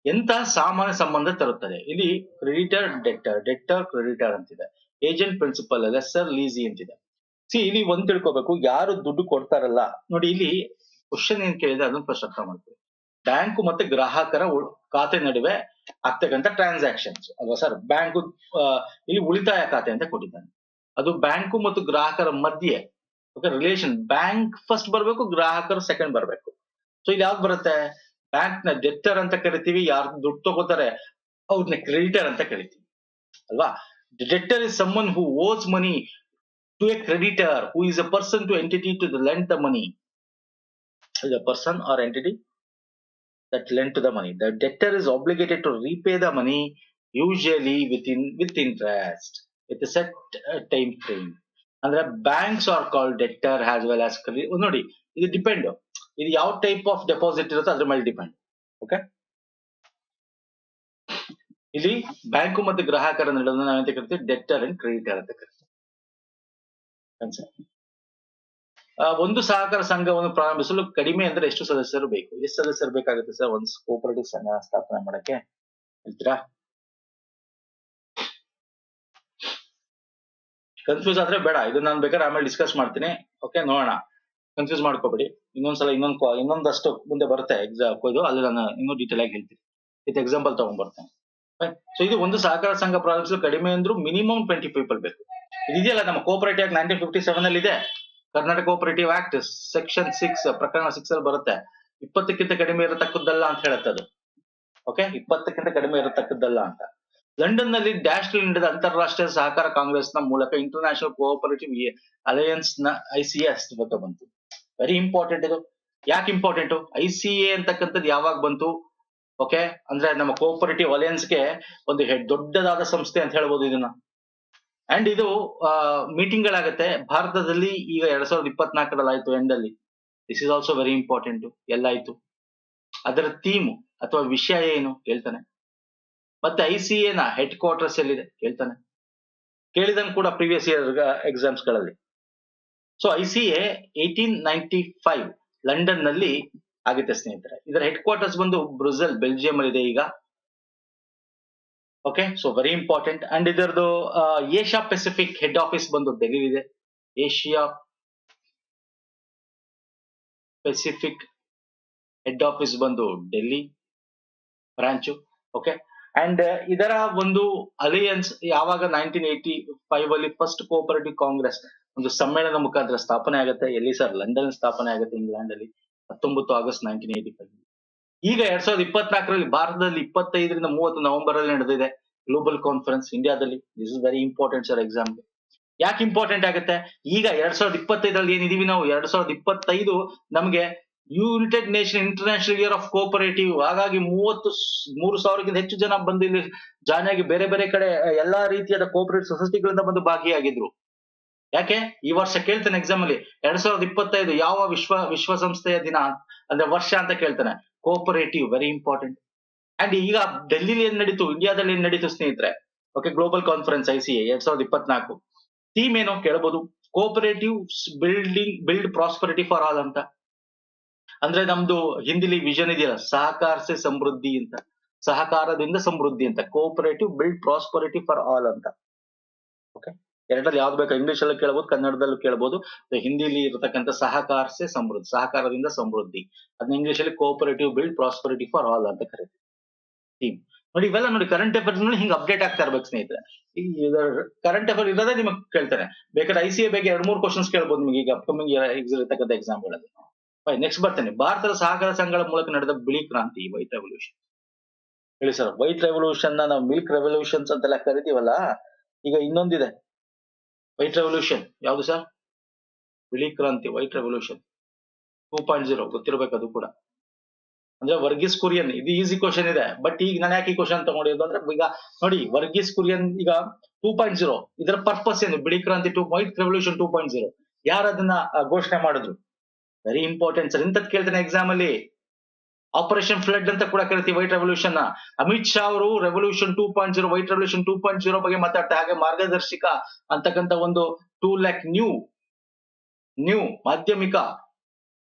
ಎಂತ ಸಾಮಾನ್ಯ ಸಂಬಂಧ ತರುತ್ತದೆ. ಇಲ್ಲಿ ಕ್ರೆಡಿಟರ್ ಡೆಟ್ಟರ್ ಕ್ರೆಡಿಟರ್ ಅಂತಿದೆ. ಏಜೆಂಟ್ ಪ್ರಿನ್ಸಿಪಲ್, ಲೆಸ್ಸರ್ ಲೀಸಿ ಅಂತಿದೆ. ಇಲ್ಲಿ ಒಂದ್ ತಿಳ್ಕೊಬೇಕು, ಯಾರು ದುಡ್ಡು ಕೊಡ್ತಾರಲ್ಲ ನೋಡಿ, ಇಲ್ಲಿ ಕ್ವಶನ್ ಏನ್ ಕೇಳಿದ್ರೆ ಅದನ್ನ ಫಸ್ಟ್ ಅರ್ಥ ಮಾಡ್ತೀವಿ. ಬ್ಯಾಂಕು ಮತ್ತೆ ಗ್ರಾಹಕರ ಖಾತೆ ನಡುವೆ ಆಗ್ತಕ್ಕಂಥ ಟ್ರಾನ್ಸಾಕ್ಷನ್ಸ್ ಅಲ್ವಾ ಸರ್. ಬ್ಯಾಂಕು ಇಲ್ಲಿ ಉಳಿತಾಯ ಖಾತೆ ಅಂತ ಕೊಟ್ಟಿದ್ದಾನೆ. ಅದು ಬ್ಯಾಂಕು ಮತ್ತು ಗ್ರಾಹಕರ ಮಧ್ಯೆ ರಿಲೇಷನ್. ಬ್ಯಾಂಕ್ ಫಸ್ಟ್ ಬರ್ಬೇಕು, ಗ್ರಾಹಕರು ಸೆಕೆಂಡ್ ಬರ್ಬೇಕು. ಸೊ ಇಲ್ಲಿ ಯಾವ್ದು ಬರುತ್ತೆ? ಬ್ಯಾಂಕ್ ನ ಡೆಟ್ಟರ್ ಅಂತ ಕರಿತೀವಿ, ಯಾರು ದುಡ್ಡು ತಗೋತಾರೆ ಅವ್ರನ್ನ ಕ್ರೆಡಿಟರ್ ಅಂತ ಕರಿತೀವಿ ಅಲ್ವಾ. Debtor is someone who owes money to a creditor who is a person to entity to lend the money. is a person or entity that lent to the money. The debtor is obligated to repay the money usually with interest with a set time frame. ಅಂದ್ರೆ banks are called debtor as well as ನೋಡಿ, ಇದು depend, ಇದು ಯಾವ type of deposit ಇರುತ್ತೋ ಅದ್ರ ಮೇಲೆ depend. Okay, ಇಲ್ಲಿ bank ಮತ್ತು ಗ್ರಾಹಕರ ನಡುವೆ ನಾವೆಂತ ಕರಿತೀವಿ? ಡೆಟ್ಟರ್ ಅಂಡ್ ಕ್ರೆಡಿಟರ್ ಅಂತ ಕರಿತೀವಿ. ಒಂದು ಸಹಕಾರ ಸಂಘವನ್ನು ಪ್ರಾರಂಭಿಸಲು ಕಡಿಮೆ ಅಂದ್ರೆ ಎಷ್ಟು ಸದಸ್ಯರು ಬೇಕು? ಎಷ್ಟು ಸದಸ್ಯರು ಬೇಕಾಗುತ್ತೆ ಸರ್ ಒಂದು ಕೋಪರೇಟಿವ್ ಸಂಘ ಸ್ಥಾಪನೆ ಮಾಡಕ್ಕೆ ಹೇಳ್ತೀರಾ? ಕನ್ಫ್ಯೂಸ್ ಆದ್ರೆ ಬೇಡ, ಇದು ನಾನು ಬೇಕಾದ್ರೆ ಆಮೇಲೆ ಡಿಸ್ಕಸ್ ಮಾಡ್ತೀನಿ. ಓಕೆ, ನೋಡೋಣ. ಕನ್ಫ್ಯೂಸ್ ಮಾಡ್ಕೋಬೇಡಿ. ಇನ್ನೊಂದ್ಸಲ ಇನ್ನೊಂದಷ್ಟು ಮುಂದೆ ಬರುತ್ತೆ ಎಕ್ಸಾಮ್ ಇದು, ಅಲ್ಲಿ ನಾನು ಇನ್ನೂ ಡೀಟೇಲ್ ಆಗಿ ಹೇಳ್ತೀನಿ. With example ತಗೊಂಡ್ಬರ್ತೇನೆ. ಸೊ ಇದು ಒಂದು ಸಹಕಾರ ಸಂಘ ಪ್ರಾರಂಭಿಸಲು ಕಡಿಮೆ ಅಂದ್ರೂ ಮಿನಿಮಮ್ 20 ಪೀಪಲ್ ಬೇಕು. ಇದೆಯಲ್ಲ ನಮ್ಮ ಕೋಪರೇಟಿವ್ ಆಕ್ಟ್ 1957 ಅಲ್ಲಿ ಇದೆ. ಕರ್ನಾಟಕ ಕೋಪರೇಟಿವ್ ಆಕ್ಟ್ ಸೆಕ್ಷನ್ 6 ಪ್ರಕರಣ 6 ಅಲ್ಲಿ ಬರುತ್ತೆ. 20ಕ್ಕಿಂತ ಕಡಿಮೆ ಇರತಕ್ಕದ್ದಲ್ಲ ಅಂತ ಹೇಳುತ್ತೆ ಅದು. ಓಕೆ, 20ಕ್ಕಿಂತ ಕಡಿಮೆ ಇರತಕ್ಕದ್ದಲ್ಲ ಅಂತ. ಲಂಡನ್ ನಲ್ಲಿ ಡ್ಯಾಶ್ ನಡೆದ ಅಂತಾರಾಷ್ಟ್ರೀಯ ಸಹಕಾರ ಕಾಂಗ್ರೆಸ್ ನ ಮೂಲಕ ಇಂಟರ್ನ್ಯಾಷನಲ್ ಕೋಆಪರೇಟಿವ್ ಅಲಯನ್ಸ್ ನ ICA ಅಸ್ತಿತ್ವಕ್ಕೆ ಬಂತು. ವೆರಿ ಇಂಪಾರ್ಟೆಂಟ್ ಇದು. ಯಾಕೆ ಇಂಪಾರ್ಟೆಂಟ್? ICA ಅಂತಕ್ಕಂಥದ್ದು ಯಾವಾಗ ಬಂತು? ಓಕೆ, ಅಂದ್ರೆ ನಮ್ಮ ಕೋಆಪರೇಟಿವ್ ಅಲಯನ್ಸ್ಗೆ ಒಂದು ದೊಡ್ಡದಾದ ಸಂಸ್ಥೆ ಅಂತ ಹೇಳ್ಬೋದು ಇದನ್ನ. ಅಂಡ್ ಇದು ಮೀಟಿಂಗ್ ಗಳಾಗತ್ತೆ ಭಾರತದಲ್ಲಿ ಈಗ 2024 ಆಯ್ತು ಎಂಡ್ ಅಲ್ಲಿ. This is also very important. ಎಲ್ಲಾಯ್ತು, ಅದರ ಥೀಮ್ ಅಥವಾ ವಿಷಯ ಏನು ಹೇಳ್ತಾನೆ. ಮತ್ತೆ ICA ನ ಹೆಡ್ ಕ್ವಾರ್ಟರ್ಸ್ ಎಲ್ಲಿದೆ ಹೇಳ್ತಾನೆ. ಕೇಳಿದಂಗೆ ಕೂಡ ಪ್ರೀವಿಯಸ್ ಇಯರ್ ಎಕ್ಸಾಮ್ಸ್ ಗಳಲ್ಲಿ. ಸೊ ICA 1895 ಲಂಡನ್ ನಲ್ಲಿ ಆಗುತ್ತೆ ಸ್ನೇಹಿತರೆ. ಇದರ ಹೆಡ್ ಕ್ವಾರ್ಟರ್ಸ್ ಬಂದು ಬ್ರುಸೆಲ್, ಬೆಲ್ಜಿಯಂ ಅಲ್ಲಿ ಇದೆ ಈಗ. Okay, so very important. And ಇದರದು ಏಷ್ಯಾ ಪೆಸಿಫಿಕ್ ಹೆಡ್ ಆಫೀಸ್ ಬಂದು ಡೆಲ್ಲಿ ಇದೆ. ಏಷ್ಯಾ ಪೆಸಿಫಿಕ್ ಹೆಡ್ ಆಫೀಸ್ ಬಂದು ಡೆಲ್ಲಿ ಬ್ರಾಂಚು. ಓಕೆ, ಅಂಡ್ ಇದರ ಒಂದು ಅಲಯನ್ಸ್ ಯಾವಾಗ 1985 ಅಲ್ಲಿ ಫಸ್ಟ್ ಕೋಆಪರೇಟಿವ್ ಕಾಂಗ್ರೆಸ್ ಒಂದು ಸಮ್ಮೇಳನ ಮುಖಾಂತರ ಸ್ಥಾಪನೆ ಆಗುತ್ತೆ. ಎಲ್ಲಿ ಸರ್? ಲಂಡನ್ ಸ್ಥಾಪನೆ ಆಗುತ್ತೆ, ಇಂಗ್ಲೆಂಡ್ ಅಲ್ಲಿ 19 ಆಗಸ್ಟ್ 1985. ಈಗ 2024ರಲ್ಲಿ ಭಾರತದಲ್ಲಿ 25ರಿಂದ 30 ನವೆಂಬರ್ ಅಲ್ಲಿ ನಡೆದಿದೆ ಗ್ಲೋಬಲ್ ಕಾನ್ಫರೆನ್ಸ್ ಇಂಡಿಯಾದಲ್ಲಿ. This is very important sir ಎಕ್ಸಾಮ್ಗೆ. ಯಾಕೆ ಇಂಪಾರ್ಟೆಂಟ್ ಆಗುತ್ತೆ? ಈಗ 2025ರಲ್ಲಿ ಏನಿದೀವಿ ನಾವು, 2025 ನಮ್ಗೆ United nation international year of cooperative. ಹಾಗಾಗಿ 33,000ಕ್ಕಿಂತ ಹೆಚ್ಚು ಜನ ಬಂದು ಇಲ್ಲಿ ಜಾಯ್ನ್ ಆಗಿ ಬೇರೆ ಬೇರೆ ಕಡೆ ಎಲ್ಲಾ ರೀತಿಯಾದ ಕೋಆಪರೇಟಿವ್ ಸೊಸೈಟಿಗಳಿಂದ ಬಂದು ಭಾಗಿಯಾಗಿದ್ರು. ಯಾಕೆ? ಈ ವರ್ಷ ಕೇಳ್ತಾನೆ ಎಕ್ಸಾಮ್ ಅಲ್ಲಿ 2025 ಯಾವ ವಿಶ್ವಸಂಸ್ಥೆಯ ದಿನ ಅಂದ್ರೆ ವರ್ಷ ಅಂತ ಕೇಳ್ತಾನೆ. Cooperative very important. ಅಂಡ್ ಈಗ ಡೆಲ್ಲಿಲಿ ಏನ್ ನಡೀತು, ಇಂಡಿಯಾದಲ್ಲಿ ಏನ್ ನಡೀತು ಸ್ನೇಹಿತರೆ? Okay, global conference ICA 2024 theme ಏನೋ ಕೇಳಬಹುದು. Cooperative build prosperity for all ಅಂತ. ಅಂದ್ರೆ ನಮ್ದು ಹಿಂದಿಲಿ ವಿಷನ್ ಇದೆಯಲ್ಲ, ಸಹಕಾರ ಸೆ ಸಮೃದ್ಧಿ ಅಂತ, ಸಹಕಾರದಿಂದ ಸಮೃದ್ಧಿ ಅಂತ. Cooperative build prosperity for all ಅಂತ. ಓಕೆ, ಎರಡರಲ್ಲಿ ಯಾವ್ದು ಬೇಕಾ? ಇಂಗ್ಲಿಷ್ ಅಲ್ಲಿ ಕೇಳಬಹುದು, ಕನ್ನಡದಲ್ಲೂ ಕೇಳಬಹುದು. ಹಿಂದಿಲಿ ಇರತಕ್ಕಂಥ ಸಹಕಾರ ಸೆ ಸಮೃದ್ಧಿ, ಸಹಕಾರದಿಂದ ಸಮೃದ್ಧಿ, ಅದನ್ನ ಇಂಗ್ಲಿಷ್ ಅಲ್ಲಿ cooperative build prosperity for all ಅಂತ ಕರೀತೀವಿ ಥೀಮ್. ನೋಡಿ ಇವೆಲ್ಲ ನೋಡಿ ಕರೆಂಟ್ ಅಫೇರ್ಸ್ ನಲ್ಲಿ ಹಿಂಗ್ ಅಪ್ಡೇಟ್ ಆಗ್ತಾ ಇರ್ಬೇಕು ಸ್ನೇಹಿತರೆ. ಈಗ ಕರೆಂಟ್ ಅಫೇರ್ ಇರೋದೇ ನಿಮಗೆ ಕೇಳ್ತಾರೆ. ಬೇಕಾದ್ರೆ ICA ಬಗ್ಗೆ 2-3 ಕ್ವಶನ್ಸ್ ಕೇಳ್ಬೋದು ನಿಮಗೆ ಈಗ ಅಪ್ಕಮಿಂಗ್ ಇರತಕ್ಕಂಥ ಎಕ್ಸಾಮ್ಗಳಲ್ಲಿ. ನೆಕ್ಸ್ಟ್ ಬರ್ತೇನೆ. ಭಾರತದ ಸಹಕಾರ ಸಂಘಗಳ ಮೂಲಕ ನಡೆದ ಬಿಳಿ ಕ್ರಾಂತಿ, ವೈಟ್ ರೆವಲ್ಯೂಷನ್. ಹೇಳಿ ಸರ್, ವೈಟ್ ರೆವಲ್ಯೂಷನ್ ನ ನಾವು ಮಿಲ್ಕ್ ರೆವಲ್ಯೂಷನ್ಸ್ ಅಂತೆಲ್ಲ ಕರಿತೀವಲ್ಲ, ಈಗ ಇನ್ನೊಂದಿದೆ ವೈಟ್ ರೆವಲ್ಯೂಷನ್. ಯಾವ್ದು ಸರ್? ಬಿಳಿ ಕ್ರಾಂತಿ, ವೈಟ್ ರೆವಲ್ಯೂಷನ್ 2.0 ಗೊತ್ತಿರಬೇಕು ಅದು ಕೂಡ. ಅಂದ್ರೆ ವರ್ಗೀಸ್ ಕುರಿಯನ್. ಇದು ಈಸಿ ಕ್ವಶನ್ ಇದೆ, ಬಟ್ ಈಗ ನಾನು ಯಾಕೆ ಈ ಕ್ವಶನ್ ತಗೊಂಡಿದ್ದು ಅಂದ್ರೆ ಈಗ ನೋಡಿ ವರ್ಗೀಸ್ ಕುರಿಯನ್ ಈಗ 2.0 ಇದರ ಪರ್ಪಸ್ ಏನು? ಬಿಳಿ ಕ್ರಾಂತಿ ವೈಟ್ ರೆವಲ್ಯೂಷನ್ 2.0 ಯಾರು ಅದನ್ನ ಘೋಷಣೆ ಮಾಡಿದ್ರು? Very important sir. ಇಂಥದ್ದು ಕೇಳ್ತಾನೆ ಎಕ್ಸಾಮ್ ಅಲ್ಲಿ. ಆಪರೇಷನ್ ಫ್ಲಡ್ ಅಂತ ಕೂಡ ಕರಿತೀವಿ ವೈಟ್ ರೆವಲ್ಯೂಷನ್. ಅಮಿತ್ ಶಾ ಅವರು ರೆವಲ್ಯೂಷನ್ 2.0 ವೈಟ್ ರೆವಲ್ಯೂಷನ್ 2.0 ಬಗ್ಗೆ ಮಾತಾಡ್ತಾರೆ. ಹಾಗೆ ಮಾರ್ಗದರ್ಶಿಕ ಅಂತಕ್ಕಂಥ ಒಂದು 2 lakh ನ್ಯೂ ಮಾಧ್ಯಮಿಕ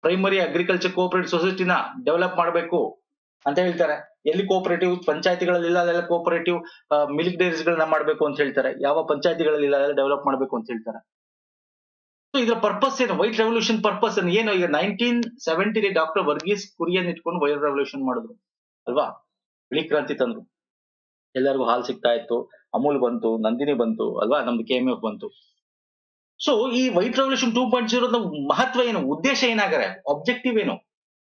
ಪ್ರೈಮರಿ ಅಗ್ರಿಕಲ್ಚರ್ ಕೋಆಪರೇಟಿವ್ ಸೊಸೈಟಿನ ಡೆವಲಪ್ ಮಾಡಬೇಕು ಅಂತ ಹೇಳ್ತಾರೆ. ಎಲ್ಲಿ ಕೋಆಪರೇಟಿವ್ ಪಂಚಾಯತಿಗಳಲ್ಲಿ ಇಲ್ಲ ಅದೆಲ್ಲ ಕೋಆಪರೇಟಿವ್ ಮಿಲ್ಕ್ ಡೈರೀಸ್ ಗಳನ್ನ ಮಾಡಬೇಕು ಅಂತ ಹೇಳ್ತಾರೆ. ಯಾವ ಪಂಚಾಯತಿಗಳಲ್ಲಿ ಇಲ್ಲ ಅದೆಲ್ಲ ಡೆವಲಪ್ ಮಾಡಬೇಕು ಅಂತ ಹೇಳ್ತಾರೆ. ಸೊ ಇದರ ಪರ್ಪಸ್ ಏನು? ವೈಟ್ ರೆವಲ್ಯೂಷನ್ ಪರ್ಪಸ್ ಏನು? ಈಗ 1970 ಡಾಕ್ಟರ್ ವರ್ಗೀಸ್ ಕುರಿಯನ್ ಇಟ್ಕೊಂಡು ವೈಟ್ ರೆವಲ್ಯೂಷನ್ ಮಾಡಿದ್ರು ಅಲ್ವಾ? ಬಿಳಿ ಕ್ರಾಂತಿ ತಂದ್ರು. ಎಲ್ಲರಿಗೂ ಹಾಲು ಸಿಗ್ತಾ ಇತ್ತು, ಅಮೂಲ್ ಬಂತು, ನಂದಿನಿ ಬಂತು ಅಲ್ವಾ, ನಮ್ದು KMF ಬಂತು. ಸೊ ಈ ವೈಟ್ ರೆವಲ್ಯೂಷನ್ 2.0 ಮಹತ್ವ ಏನು? ಉದ್ದೇಶ ಏನಾಗರೆ? ಆಬ್ಜೆಕ್ಟಿವ್ ಏನು?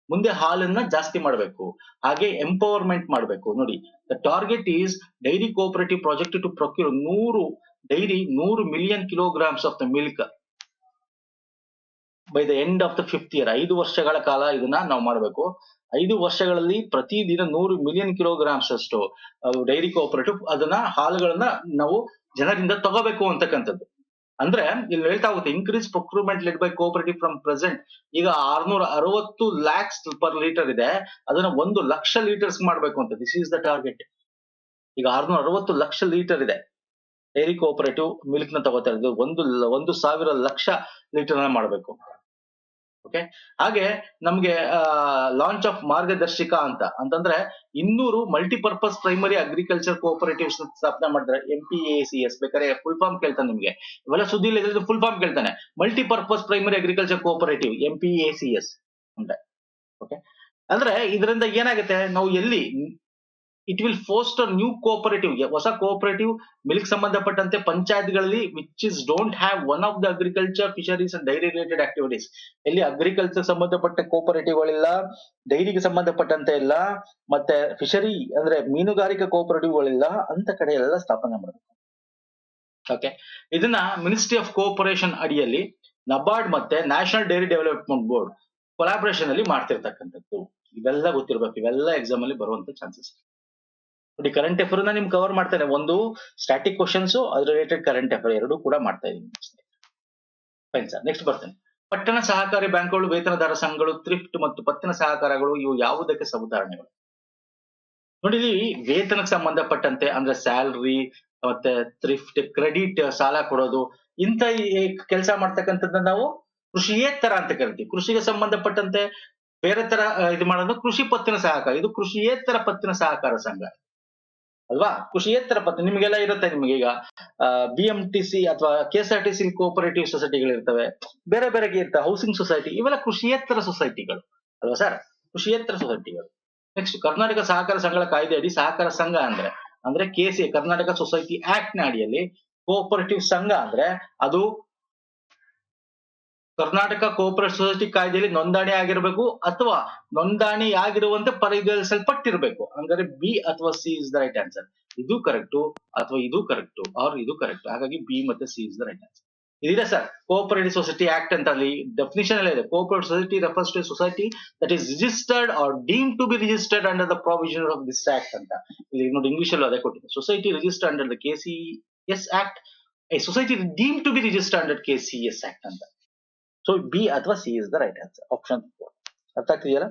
ಮುಂದೆ ಹಾಲನ್ನ ಜಾಸ್ತಿ ಮಾಡಬೇಕು, ಹಾಗೆ ಎಂಪವರ್ಮೆಂಟ್ ಮಾಡಬೇಕು. ನೋಡಿ, the target is dairy cooperative project to procure 100 million kilograms of the milk by the end of the 5th year. 5 ವರ್ಷಗಳ ಕಾಲ ಇದನ್ನ ನಾವು ಮಾಡಬೇಕು. 5 ವರ್ಷಗಳಲ್ಲಿ ಪ್ರತಿದಿನ 100 ಮಿಲಿಯನ್ ಕಿಲೋಗ್ರಾಮ್ಸ್ ಅಷ್ಟು ಡೈರಿ ಕೋಆಪರೇಟಿವ್ ಅದನ್ನ ಹಾಲುಗಳನ್ನ ನಾವು ಜನರಿಂದ ತಗೋಬೇಕು ಅಂತಕ್ಕಂಥದ್ದು. ಅಂದ್ರೆ ಇಲ್ಲಿ ಹೇಳ್ತಾ ಹೋಗುತ್ತೆ increase procurement led by cooperative from present. ಈಗ 660 lakhs ಪರ್ ಲೀಟರ್ ಇದೆ, ಅದನ್ನ 1 ಲಕ್ಷ ಲೀಟರ್ಸ್ ಮಾಡ್ಬೇಕು ಅಂತ. This is the target. ಈಗ 660 ಲಕ್ಷ ಲೀಟರ್ ಇದೆ ಡೈರಿ ಕೋಆಪರೇಟಿವ್ ಮಿಲ್ಕ್ ನ ತಗೋತಾ ಇರೋದು. 1,000 ಲಕ್ಷ ಲೀಟರ್ ನ ಮಾಡ್ಬೇಕು. ಓಕೆ, ಹಾಗೆ ನಮ್ಗೆ ಲಾಂಚ್ ಆಫ್ ಮಾರ್ಗದರ್ಶಿಕಾ ಅಂತಂದ್ರೆ 200 ಮಲ್ಟಿಪರ್ಪಸ್ ಪ್ರೈಮರಿ ಅಗ್ರಿಕಲ್ಚರ್ ಕೋಆಪರೇಟಿವ್ಸ್ ಸ್ಥಾಪನೆ ಮಾಡಿದ್ರೆ, MPACS. ಬೇಕಾದ್ರೆ ಫುಲ್ ಫಾರ್ಮ್ ಕೇಳ್ತಾನೆ ನಿಮ್ಗೆ, ಇವೆಲ್ಲ ಸುದ್ದಿ ಇಲ್ಲ, ಫುಲ್ ಫಾರ್ಮ್ ಕೇಳ್ತಾನೆ. Multipurpose primary agriculture cooperative, MPACS ಅಂತ. ಓಕೆ, ಅಂದ್ರೆ ಇದರಿಂದ ಏನಾಗುತ್ತೆ, ನಾವು ಎಲ್ಲಿ it will foster new cooperative, ಹೊಸ ಕೋಆಪರೇಟಿವ್ ಮಿಲ್ಕ್ ಸಂಬಂಧಪಟ್ಟಂತೆ ಪಂಚಾಯತ್ಗಳಲ್ಲಿ which is don't have one of the agriculture, fisheries and dairy related activities. ಎಲ್ಲಿ ಅಗ್ರಿಕಲ್ಚರ್ ಸಂಬಂಧಪಟ್ಟ ಕೋಆಪರೇಟಿವ್ಗಳಿಲ್ಲ, ಡೈರಿಗೆ ಸಂಬಂಧಪಟ್ಟಂತೆ ಇಲ್ಲ, ಮತ್ತೆ ಫಿಶರಿ ಅಂದ್ರೆ ಮೀನುಗಾರಿಕಾ ಕೋಆಪರೇಟಿವ್ಗಳಿಲ್ಲ ಅಂತ ಕಡೆ ಎಲ್ಲ ಸ್ಥಾಪನೆ ಮಾಡಬೇಕು. ಓಕೆ, ಇದನ್ನ ಮಿನಿಸ್ಟ್ರಿ ಆಫ್ ಕೋಆಪರೇಷನ್ ಅಡಿಯಲ್ಲಿ ನಬಾರ್ಡ್ ಮತ್ತೆ national dairy development board collaboration ಅಲ್ಲಿ ಮಾಡ್ತಿರ್ತಕ್ಕಂಥದ್ದು. ಇವೆಲ್ಲ ಗೊತ್ತಿರ್ಬೇಕು, ಇವೆಲ್ಲ ಎಕ್ಸಾಮ್ ಅಲ್ಲಿ ಬರುವಂತ ಚಾನ್ಸಸ್. ನೋಡಿ, ಕರೆಂಟ್ ಅಫೇರ್ ನ ನಿಮ್ಗೆ ಕವರ್ ಮಾಡ್ತೇನೆ. ಒಂದು ಸ್ಟಾಟಿಕ್ ಕ್ವಶನ್ಸ್, ಅದ್ರ ರಿಲೇಟೆಡ್ ಕರೆಂಟ್ ಅಫೇರ್ ಎರಡೂ ಕೂಡ ಮಾಡ್ತಾ ಇದೀನಿ. ಫೈನ್ ಸರ್, ನೆಕ್ಸ್ಟ್ ಬರ್ತೇನೆ. ಪಟ್ಟಣ ಸಹಕಾರಿ ಬ್ಯಾಂಕ್ಗಳು, ವೇತನದಾರ ಸಂಘಗಳು, ಥ್ರಿಫ್ಟ್ ಮತ್ತು ಪತ್ತಿನ ಸಹಕಾರಗಳು ಇವು ಯಾವುದಕ್ಕೆ ಉದಾಹರಣೆಗಳು? ನೋಡಿ, ಇಲ್ಲಿ ವೇತನಕ್ಕೆ ಸಂಬಂಧಪಟ್ಟಂತೆ ಅಂದ್ರೆ ಸ್ಯಾಲ್ರಿ ಮತ್ತೆ ಥ್ರಿಫ್ಟ್, ಕ್ರೆಡಿಟ್, ಸಾಲ ಕೊಡೋದು, ಇಂಥ ಕೆಲಸ ಮಾಡ್ತಕ್ಕಂಥದ್ದನ್ನ ನಾವು ಕೃಷಿಯೇತರ ಅಂತ ಕರಿತೀವಿ. ಕೃಷಿಗೆ ಸಂಬಂಧಪಟ್ಟಂತೆ ಬೇರೆ ತರ ಇದು ಮಾಡೋದು ಕೃಷಿ ಪತ್ತಿನ ಸಹಕಾರ. ಇದು ಕೃಷಿಯೇತರ ಪತ್ತಿನ ಸಹಕಾರ ಸಂಘ ಅಲ್ವಾ? ಕೃಷಿಯೇತರ ಪತ್ತಿನ ನಿಮಗೆಲ್ಲ ಇರುತ್ತೆ. ನಿಮ್ಗೆ ಈಗ BMTC ಅಥವಾ KSRTC ಕೋಆಪರೇಟಿವ್ ಸೊಸೈಟಿಗಳಿರ್ತವೆ, ಬೇರೆ ಬೇರೆ ಇರ್ತವೆ, ಹೌಸಿಂಗ್ ಸೊಸೈಟಿ, ಇವೆಲ್ಲ ಕೃಷಿಯೇತರ ಸೊಸೈಟಿಗಳು ಅಲ್ವಾ ಸರ್? ಕೃಷಿಯೇತರ ಸೊಸೈಟಿಗಳು. ನೆಕ್ಸ್ಟ್, ಕರ್ನಾಟಕ ಸಹಕಾರ ಸಂಘಗಳ ಕಾಯ್ದೆ ಅಡಿ ಸಹಕಾರ ಸಂಘ ಅಂದ್ರೆ KC ಕರ್ನಾಟಕ ಸೊಸೈಟಿ ಆಕ್ಟ್ ನ ಅಡಿಯಲ್ಲಿ ಕೋಆಪರೇಟಿವ್ ಸಂಘ ಅಂದ್ರೆ ಅದು ಕರ್ನಾಟಕ ಕೋಆಪರೇಟಿವ್ ಸೊಸೈಟಿ ಕಾಯ್ದೆಯಲ್ಲಿ ನೋಂದಣಿ ಆಗಿರ್ಬೇಕು ಅಥವಾ ನೋಂದಣಿ ಆಗಿರುವಂತೆ ಪರಿಗಣಿಸಲ್ಪಟ್ಟಿರ್ಬೇಕು. ಹಂಗಾದ್ರೆ B ಅಥವಾ C is the right answer. ಇದು ಕರೆಕ್ಟು ಅಥವಾ ಇದು ಕರೆಕ್ಟು ಆರ್ ಇದು ಕರೆಕ್ಟ್. ಹಾಗಾಗಿ B ಮತ್ತೆ C is the right answer. ಇದಿದೆ ಸರ್, ಕೋಆಪರೇಟಿವ್ ಸೊಸೈಟಿ ಆಕ್ಟ್ ಅಂತ ಅಲ್ಲಿ ಡೆಫಿನಿಷನ್ ಎಲ್ಲ ಇದೆ. Cooperative society refers to society that is registered or deem to be registered under the provision of this act ಅಂತ. ಇಲ್ಲಿ ನೋಡಿ, ಇಂಗ್ಲಿಷ್ ಅಲ್ಲೂ ಅದೇ ಕೊಟ್ಟಿದೆ. Society registered under the KCS act, a society deem to be registered under KCS act ಅಂತ. So B ಅಥವಾ C is the right answer. Option ಅರ್ಥ ಆಗ್ತಿದೆಯಲ್ಲ?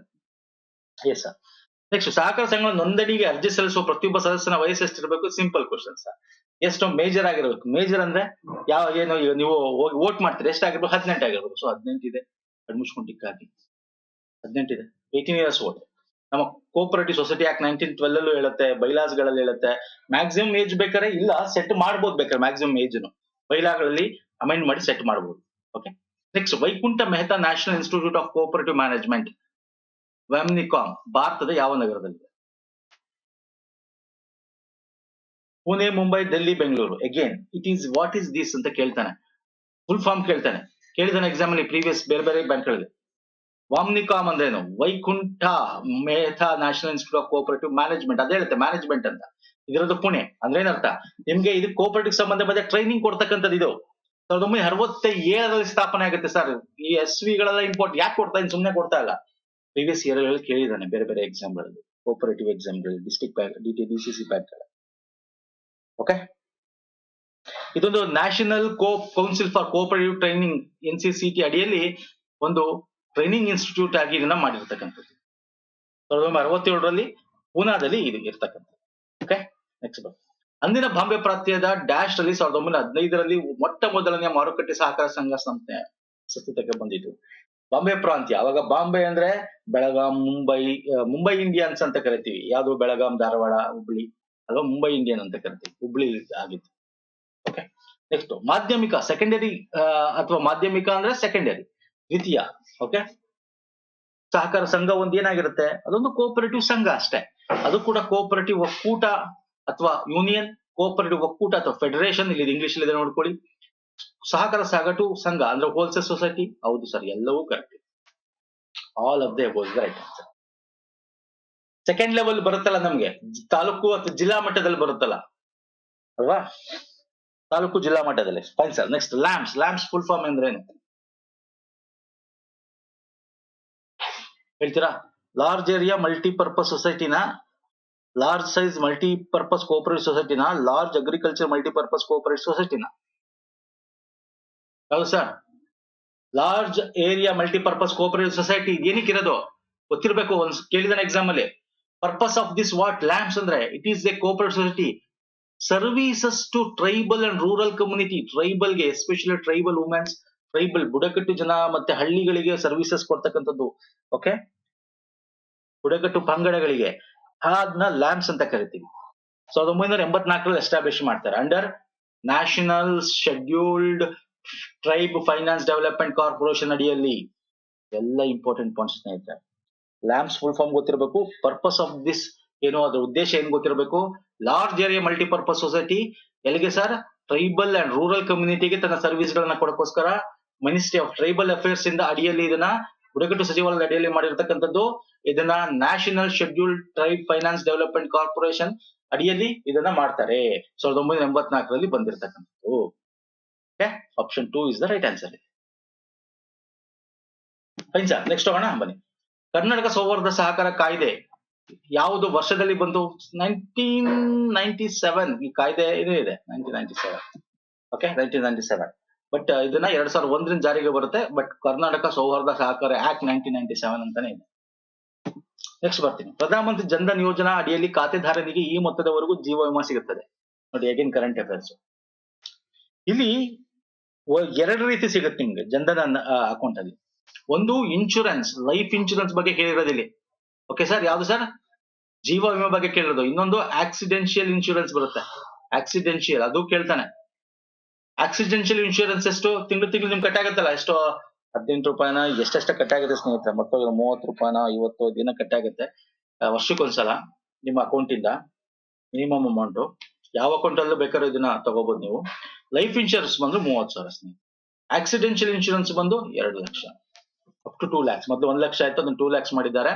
Yes sir. Next, ಸಹಕಾರ ಸಂಘಗಳ ನೋಂದಣಿಗೆ ಅರ್ಜಿ ಸಲ್ಲಿಸುವ ಪ್ರತಿಯೊಬ್ಬ ಸದಸ್ಯನ ವಯಸ್ಸು ಎಷ್ಟಿರಬೇಕು? Simple question sir. ಎಷ್ಟು ಮೇಜರ್ ಆಗಿರ್ಬೇಕು? ಮೇಜರ್ ಅಂದ್ರೆ ಏನು ನೀವು ವೋಟ್ ಮಾಡ್ತೀರಿ, ಎಷ್ಟಾಗಿರ್ಬೇಕು? 18 ಆಗಿರ್ಬೇಕು. ಸೊ 18 ಇದೆ, ಅಡ್ಮಿಷನ್ ಟಿಕ್ ಹಾಕಿ. 18 ಇದೆ, 18 ಇಯರ್ಸ್ ಓಲ್ಡ್. ನಮ್ಮ ಕೋಆಪರೇಟಿವ್ ಸೊಸೈಟಿ ಆಕ್ಟ್ 1912 ಅಲ್ಲೂ ಹೇಳುತ್ತೆ, ಬೈಲಾಸ್ ಗಳಲ್ಲಿ ಹೇಳುತ್ತೆ. ಮ್ಯಾಕ್ಸಿಮಮ್ ಏಜ್ ಬೇಕಾದ್ರೆ ಇಲ್ಲ, ಸೆಟ್ ಮಾಡ್ಬೋದು ಬೇಕಾದ್ರೆ ಮ್ಯಾಕ್ಸಿಮಮ್ ಏಜ್ ಬೈಲಾಗಳಲ್ಲಿ ಅಮೆಂಡ್ ಮಾಡಿ ಸೆಟ್ ಮಾಡ್ಬೋದು. Okay, next, Vaikuntha Mehta national institute of cooperative management WAMNICOM ಭಾರತದ ಯಾವ ನಗರದಲ್ಲಿದೆ? Pune, Mumbai, Delhi, Bengaluru. Again it is what is this ಅಂತ ಕೇಳ್ತಾನೆ, ಫುಲ್ ಫಾರ್ಮ್ ಕೇಳ್ತಾನೆ. ಕೇಳಿದಾನೆ ಎಕ್ಸಾಮ್ ಅಲ್ಲಿ ಪ್ರೀವಿಯಸ್ ಬೇರೆ ಬೇರೆ ಬ್ಯಾಂಕ್ಗಳಲ್ಲಿ. WAMNICOM ಅಂದ್ರೇನು? Vaikuntha Mehta national institute of cooperative management. ಅದೇ ಹೇಳುತ್ತೆ ಮ್ಯಾನೇಜ್ಮೆಂಟ್ ಅಂತ. ಇದರದ್ದು ಪುಣೆ ಅಂದ್ರೆ ಏನರ್ಥ? ನಿಮ್ಗೆ ಇದು ಕೋಆಪರೇಟಿವ್ ಸಂಬಂಧ ಟ್ರೈನಿಂಗ್ ಕೊಡ್ತಕ್ಕಂಥದ್ದು. ಇದು 1967ರಲ್ಲಿ ಸ್ಥಾಪನೆ ಆಗುತ್ತೆ ಸರ್. ಈ SV-ಗಳೆಲ್ಲ ಇಂಪಾರ್ಟೆಂಟ್. ಯಾಕೆ ಕೊಡ್ತಾ ಇದ್ದೀನಿ? ಸುಮ್ಮನೆ ಕೊಡ್ತಾ ಇಲ್ಲ. ಪ್ರೀವಿಯಸ್ ಇಯರ್ ಗಳಲ್ಲಿ ಕೇಳಿದಾನೆ ಬೇರೆ ಬೇರೆ ಎಕ್ಸಾಮ್ಗಳಲ್ಲಿ, ಕೋಆಪರೇಟಿವ್ ಎಕ್ಸಾಮ್ಗಳಲ್ಲಿ, district bank, DCC bank. Okay, ಇದೊಂದು national council for cooperative training NCCT ಅಡಿಯಲ್ಲಿ ಒಂದು ಟ್ರೈನಿಂಗ್ ಇನ್ಸ್ಟಿಟ್ಯೂಟ್ ಆಗಿ ಇದನ್ನ ಮಾಡಿರ್ತಕ್ಕಂಥದ್ದು. 1967ರಲ್ಲಿ ಪೂನಾದಲ್ಲಿ ಇದು ಇರ್ತಕ್ಕಂಥದ್ದು. ಓಕೆ, ನೆಕ್ಸ್ಟ್ ಅಂದಿನ ಬಾಂಬೆ ಪ್ರಾಂತ್ಯದ ಡ್ಯಾಶ್ ರಲ್ಲಿ 1915ರಲ್ಲಿ ಮೊಟ್ಟ ಮೊದಲನೆಯ ಮಾರುಕಟ್ಟೆ ಸಹಕಾರ ಸಂಘ ಸಂಸ್ಥೆ ಅಸ್ತಿತ್ವಕ್ಕೆ ಬಂದಿತು. ಬಾಂಬೆ ಪ್ರಾಂತ್ಯ, ಅವಾಗ ಬಾಂಬೆ ಅಂದ್ರೆ ಬೆಳಗಾಂ, ಮುಂಬೈ ಇಂಡಿಯನ್ಸ್ ಅಂತ ಕರಿತೀವಿ. ಯಾವುದು? ಬೆಳಗಾಂ, ಧಾರವಾಡ, ಹುಬ್ಳಿ ಅಲ್ವಾ? ಮುಂಬೈ ಇಂಡಿಯನ್ ಅಂತ ಕರಿತೀವಿ. ಹುಬ್ಳಿ ಆಗಿತ್ತು. ಓಕೆ, ನೆಕ್ಸ್ಟ್, ಮಾಧ್ಯಮಿಕ ಸೆಕೆಂಡರಿ ಅಥವಾ ಮಾಧ್ಯಮಿಕ ಅಂದ್ರೆ ಸೆಕೆಂಡರಿ, ದ್ವಿತೀಯ. ಓಕೆ, ಸಹಕಾರ ಸಂಘ ಒಂದು ಏನಾಗಿರುತ್ತೆ? ಅದೊಂದು ಕೋಆಪರೇಟಿವ್ ಸಂಘ ಅಷ್ಟೇ. ಅದು ಕೂಡ ಕೋಆಪರೇಟಿವ್ ಒಕ್ಕೂಟ ಅಥವಾ ಯೂನಿಯನ್, ಕೋಆಪರೇಟಿವ್ ಒಕ್ಕೂಟ ಅಥವಾ ಫೆಡರೇಷನ್, ಇಲ್ಲಿ ಇಂಗ್ಲಿಷ್ ಇದೆ ನೋಡ್ಕೊಳ್ಳಿ. ಸಹಕಾರ ಸಗಟು ಸಂಘ ಅಂದ್ರೆ ಹೋಲ್ಸೇಲ್ ಸೊಸೈಟಿ. ಹೌದು ಸರ್, ಎಲ್ಲವೂ correct. All of the above is right answer. Second level ಬರುತ್ತಲ್ಲ ನಮ್ಗೆ, ತಾಲೂಕು ಅಥವಾ ಜಿಲ್ಲಾ ಮಟ್ಟದಲ್ಲಿ ಬರುತ್ತಲ್ಲ ಅಲ್ವಾ? ತಾಲೂಕು ಜಿಲ್ಲಾ ಮಟ್ಟದಲ್ಲಿ. Fine sir. Next, LAMPS full form ಅಂದ್ರೆ ಏನು ಹೇಳ್ತೀರಾ? ಲಾರ್ಜ್ ಏರಿಯಾ ಮಲ್ಟಿಪರ್ಪಸ್ ಸೊಸೈಟಿನ, ಲಾರ್ಜ್ ಸೈಜ್ ಮಲ್ಟಿಪರ್ಪಸ್ ಕೋಆಪರೇಟಿವ್ ಸೊಸೈಟಿನ, ಲಾರ್ಜ್ ಅಗ್ರಿಕಲ್ಚರ್ ಮಲ್ಟಿಪರ್ಪಸ್ ಕೋಆಪರೇಟಿವ್ ಸೊಸೈಟಿನ? ಹೌದು sir, large area multipurpose cooperative society ಏನಕ್ಕಿರೋದು ಗೊತ್ತಿರಬೇಕು. ಒಂದು ಕೇಳಿದಾನೆ ಎಕ್ಸಾಮ್ ಅಲ್ಲಿ. Purpose of this what? LAMPS ಅಂದ್ರೆ it is a cooperative society services to tribal and rural community. ಟ್ರೈಬಲ್ಗೆ, ಎಸ್ಪೆಷಲಿ ಟ್ರೈಬಲ್ ವುಮೆನ್ಸ್ ಟ್ರೈಬಲ್ ಬುಡಕಟ್ಟು ಜನ ಮತ್ತೆ ಹಳ್ಳಿಗಳಿಗೆ ಸರ್ವಿಸಸ್ ಕೊಡ್ತಕ್ಕಂಥದ್ದು. ಓಕೆ, ಬುಡಕಟ್ಟು ಪಂಗಡಗಳಿಗೆ ಅದನ್ನ ಲ್ಯಾಂಪ್ಸ್ ಅಂತ ಕರಿತೀವಿ. 1984 ಎಸ್ಟಾಬ್ಲಿಷ್ ಮಾಡ್ತಾರೆ under national scheduled tribe finance development corporation ಅಡಿಯಲ್ಲಿ. ಎಲ್ಲ ಇಂಪಾರ್ಟೆಂಟ್ ಪಾಯಿಂಟ್ಸ್ ಸ್ನೇಹಿತರೆ. ಲ್ಯಾಂಪ್ಸ್ ಫುಲ್ ಫಾರ್ಮ್ ಗೊತ್ತಿರಬೇಕು, ಪರ್ಪಸ್ ಆಫ್ ದಿಸ್ ಏನು, ಅದ್ರ ಉದ್ದೇಶ ಏನ್ ಗೊತ್ತಿರಬೇಕು. ಲಾರ್ಜ್ ಏರಿಯಾ ಮಲ್ಟಿಪರ್ಪಸ್ ಸೊಸೈಟಿ, ಎಲ್ಲಿಗೆ ಸರ್, ಟ್ರೈಬಲ್ ಅಂಡ್ ರೂರಲ್ ಕಮ್ಯುನಿಟಿಗೆ ತನ್ನ ಸರ್ವಿಸ್ ಗಳನ್ನ ಕೊಡಕ್ಕೋಸ್ಕರ ಮಿನಿಸ್ಟ್ರಿ ಆಫ್ ಟ್ರೈಬಲ್ ಅಫೇರ್ಸ್ ಇಂದ ಅಡಿಯಲ್ಲಿ ಇದನ್ನ ಬುಡಕಟ್ಟು ಸಚಿವಾಲಯದ ಅಡಿಯಲ್ಲಿ ಮಾಡಿರ್ತಕ್ಕಂಥದ್ದು. ಇದನ್ನ national scheduled tribe finance development corporation ಅಡಿಯಲ್ಲಿ ಇದನ್ನ ಮಾಡ್ತಾರೆ. 1984 ಬಂದಿರತಕ್ಕಂಥದ್ದು. Option 2 is the right answer. Fine sir, next ಹೋಗೋಣ ಬನ್ನಿ. ಕರ್ನಾಟಕ ಸೌಹಾರ್ದ ಸಹಕಾರ ಕಾಯ್ದೆ ಯಾವುದು ವರ್ಷದಲ್ಲಿ ಬಂತು? 1997. ಈ ಕಾಯ್ದೆ ಇದೆ 1997. ಓಕೆ, 1997. ಬಟ್ ಇದನ್ನ 2001 ಜಾರಿಗೆ ಬರುತ್ತೆ. ಬಟ್ ಕರ್ನಾಟಕ ಸೌಹಾರ್ದ ಸಹಕಾರ ಆಕ್ಟ್ 1997 ಅಂತಾನೆ ಇದೆ. ನೆಕ್ಸ್ಟ್ ಬರ್ತೀನಿ. ಪ್ರಧಾನಮಂತ್ರಿ ಜನ್ಧನ್ ಯೋಜನಾ ಅಡಿಯಲ್ಲಿ ಖಾತೆದಾರನಿಗೆ ಈ ಮೊತ್ತದವರೆಗೂ ಜೀವ ವಿಮಾ ಸಿಗುತ್ತದೆ. ನೋಡಿ, ಅಗೇನ್ ಕರೆಂಟ್ ಅಫೇರ್ಸ್. ಇಲ್ಲಿ ಎರಡು ರೀತಿ ಸಿಗುತ್ತೆ ನಿಮ್ಗೆ ಜನ್ಧನ್ ಅಕೌಂಟ್ ಅಲ್ಲಿ. ಒಂದು ಇನ್ಶೂರೆನ್ಸ್, ಲೈಫ್ ಇನ್ಶೂರೆನ್ಸ್ ಬಗ್ಗೆ ಕೇಳಿರೋದಿಲ್ಲಿ. ಓಕೆ ಸರ್, ಯಾವ್ದು ಸರ್? ಜೀವ ವಿಮೆ ಬಗ್ಗೆ ಕೇಳಿರೋದು. ಇನ್ನೊಂದು ಆಕ್ಸಿಡೆನ್ಷಿಯಲ್ ಇನ್ಶೂರೆನ್ಸ್ ಬರುತ್ತೆ. ಆಕ್ಸಿಡೆನ್ಷಿಯಲ್ ಅದು ಕೇಳ್ತಾನೆ. ಆಕ್ಸಿಡೆನ್ಷಿಯಲ್ ಇನ್ಶೂರೆನ್ಸ್ ಎಷ್ಟು ತಿಂಗಳು ನಿಮ್ಗೆ ಕಟ್ಟಾಗತ್ತಲ್ಲ, ಎಷ್ಟು 18 ರೂಪಾಯಿನ ಎಷ್ಟೆಷ್ಟ ಕಟ್ಟಾಗುತ್ತೆ ಸ್ನೇಹಿತರೆ. ಮಕ್ಕಳು 30 ರೂಪಾಯಿನ 50 ದಿನ ಕಟ್ಟಾಗುತ್ತೆ ವರ್ಷಕ್ಕೊಂದ್ಸಲ ನಿಮ್ಮ ಅಕೌಂಟ್ ಇಂದ. Minimum amount. ಯಾವ ಅಕೌಂಟ್ ಅಲ್ಲೂ ಬೇಕಾದ್ರೂ ಇದನ್ನ ತಗೋಬಹುದು ನೀವು. ಲೈಫ್ ಇನ್ಶೂರೆನ್ಸ್ ಬಂದು 30,000 ಸ್ನೇಹಿತರೆ. ಆಕ್ಸಿಡೆನ್ಷಿಯಲ್ ಇನ್ಶೂರೆನ್ಸ್ ಬಂದು 2 ಲಕ್ಷ, ಅಪ್ ಟು 2 lakhs. ಮೊದಲು 1 ಲಕ್ಷ ಆಯ್ತು, ಅದನ್ನ 2 lakhs ಮಾಡಿದ್ದಾರೆ.